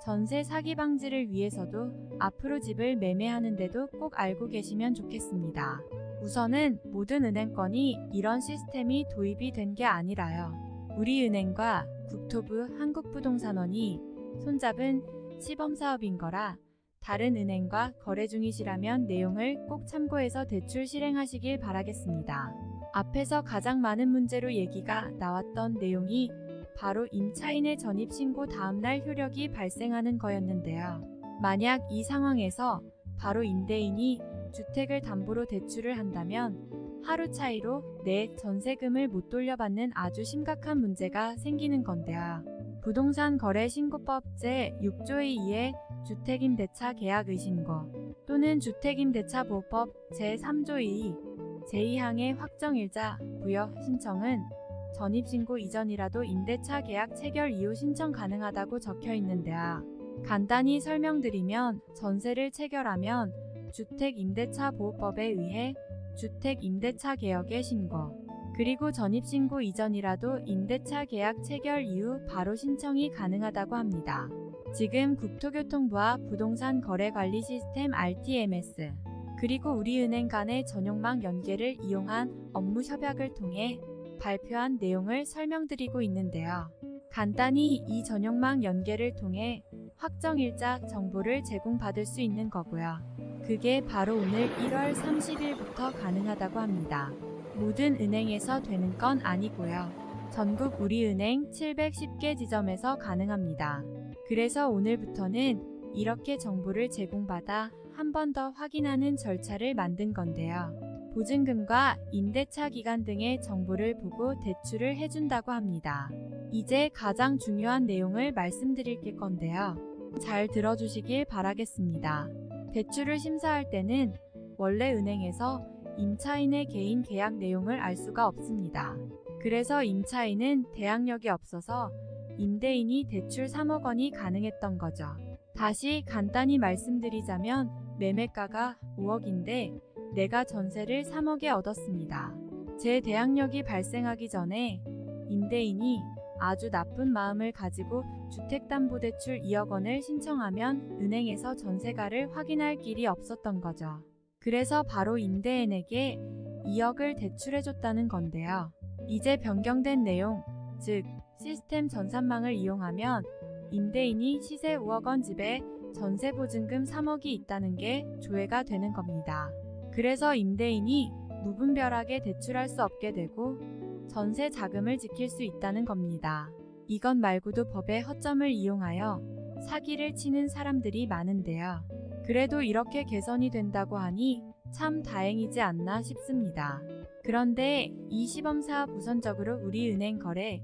전세 사기 방지를 위해서도 앞으로 집을 매매하는데도 꼭 알고 계시면 좋겠습니다. 우선은 모든 은행권이 이런 시스템이 도입이 된 게 아니라요. 우리은행과 국토부 한국부동산원이 손잡은 시범사업인 거라 다른 은행과 거래 중이시라면 내용을 꼭 참고해서 대출 실행하시길 바라겠습니다. 앞에서 가장 많은 문제로 얘기가 나왔던 내용이 바로 임차인의 전입신고 다음날 효력이 발생하는 거였는데요. 만약 이 상황에서 바로 임대인이 주택을 담보로 대출을 한다면 하루 차이로 내 전세금을 못 돌려받는 아주 심각한 문제가 생기는 건데요. 부동산 거래 신고법 제6조의 2의 주택임대차 계약 의신고 또는 주택임대차보호법 제3조의 2, 제2항의 확정일자 부여 신청은 전입신고 이전이라도 임대차 계약 체결 이후 신청 가능하다고 적혀 있는데요. 간단히 설명드리면 전세를 체결하면 주택임대차보호법에 의해 주택임대차 개혁의 신고, 그리고 전입신고 이전이라도 임대차 계약 체결 이후 바로 신청이 가능하다고 합니다. 지금 국토교통부와 부동산 거래관리 시스템 RTMS, 그리고 우리은행 간의 전용망 연계를 이용한 업무 협약을 통해 발표한 내용을 설명드리고 있는데요. 간단히 이 전용망 연계를 통해 확정일자 정보를 제공받을 수 있는 거고요. 그게 바로 오늘 1월 30일부터 가능하다고 합니다. 모든 은행에서 되는 건 아니고요. 전국 우리은행 710개 지점에서 가능합니다. 그래서 오늘부터는 이렇게 정보를 제공받아 한 번 더 확인하는 절차를 만든 건데요. 보증금과 임대차 기간 등의 정보를 보고 대출을 해준다고 합니다. 이제 가장 중요한 내용을 말씀드릴 건데요. 잘 들어주시길 바라겠습니다. 대출을 심사할 때는 원래 은행에서 임차인의 개인 계약 내용을 알 수가 없습니다. 그래서 임차인은 대항력이 없어서 임대인이 대출 3억 원이 가능했던 거죠. 다시 간단히 말씀드리자면 매매가가 5억인데 내가 전세를 3억에 얻었습니다. 제 대항력이 발생하기 전에 임대인이 아주 나쁜 마음을 가지고 주택담보대출 2억 원을 신청하면 은행에서 전세가를 확인할 길이 없었던 거죠. 그래서 바로 임대인에게 2억을 대출해줬다는 건데요. 이제 변경된 내용, 즉 시스템 전산망을 이용하면 임대인이 시세 5억 원 집에 전세 보증금 3억이 있다는 게 조회가 되는 겁니다. 그래서 임대인이 무분별하게 대출할 수 없게 되고 전세 자금을 지킬 수 있다는 겁니다. 이것 말고도 법의 허점을 이용하여 사기를 치는 사람들이 많은데요. 그래도 이렇게 개선이 된다고 하니 참 다행이지 않나 싶습니다. 그런데 이 시범사업 우선적으로 우리은행 거래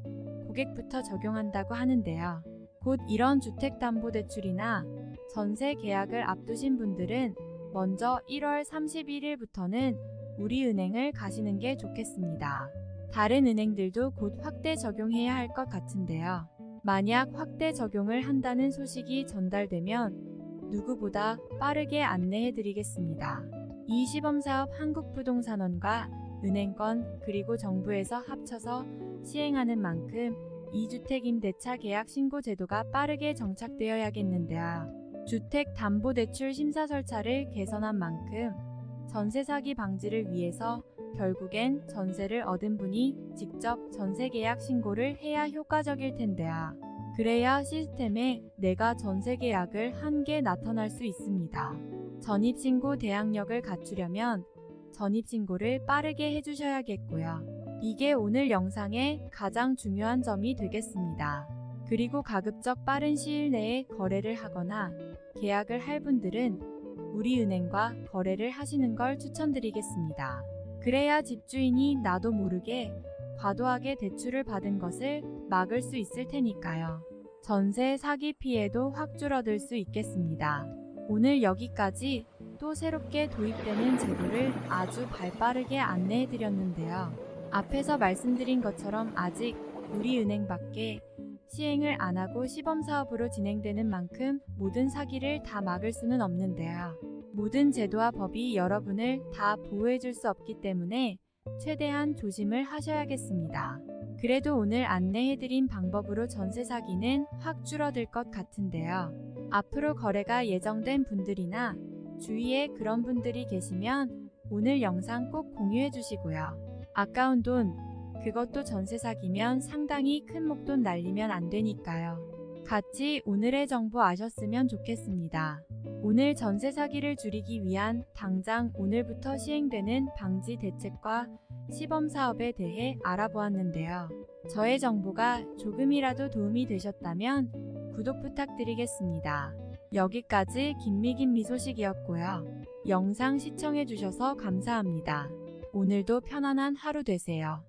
고객부터 적용한다고 하는데요. 곧 이런 주택담보대출이나 전세 계약을 앞두신 분들은 먼저 1월 31일부터는 우리은행을 가시는 게 좋겠습니다. 다른 은행들도 곧 확대 적용해야 할 것 같은데요. 만약 확대 적용을 한다는 소식이 전달되면 누구보다 빠르게 안내해드리겠습니다. 이 시범사업 한국부동산원과 은행권 그리고 정부에서 합쳐서 시행하는 만큼 2주택임대차 계약 신고 제도가 빠르게 정착되어야겠는데요. 주택담보대출 심사 절차를 개선한 만큼 전세 사기 방지를 위해서 결국엔 전세를 얻은 분이 직접 전세 계약 신고를 해야 효과적일 텐데요. 그래야 시스템에 내가 전세 계약을 한 게 나타날 수 있습니다. 전입신고 대항력을 갖추려면 전입신고를 빠르게 해주셔야겠고요. 이게 오늘 영상의 가장 중요한 점이 되겠습니다. 그리고 가급적 빠른 시일 내에 거래를 하거나 계약을 할 분들은 우리은행과 거래를 하시는 걸 추천드리겠습니다. 그래야 집주인이 나도 모르게 과도하게 대출을 받은 것을 막을 수 있을 테니까요. 전세 사기 피해도 확 줄어들 수 있겠습니다. 오늘 여기까지 또 새롭게 도입되는 제도를 아주 발빠르게 안내해 드렸는데요. 앞에서 말씀드린 것처럼 아직 우리은행밖에 시행을 안 하고 시범사업으로 진행되는 만큼 모든 사기를 다 막을 수는 없는데요. 모든 제도와 법이 여러분을 다 보호해 줄 수 없기 때문에 최대한 조심을 하셔야겠습니다. 그래도 오늘 안내해드린 방법으로 전세 사기는 확 줄어들 것 같은데요. 앞으로 거래가 예정된 분들이나 주위에 그런 분들이 계시면 오늘 영상 꼭 공유해 주시고요. 아까운 돈, 그것도 전세 사기면 상당히 큰 목돈 날리면 안 되니까요. 같이 오늘의 정보 아셨으면 좋겠습니다. 오늘 전세 사기를 줄이기 위한 당장 오늘부터 시행되는 방지 대책과 시범 사업에 대해 알아보았는데요. 저의 정보가 조금이라도 도움이 되셨다면 구독 부탁드리겠습니다. 여기까지 김미김 소식이었고요. 영상 시청해주셔서 감사합니다. 오늘도 편안한 하루 되세요.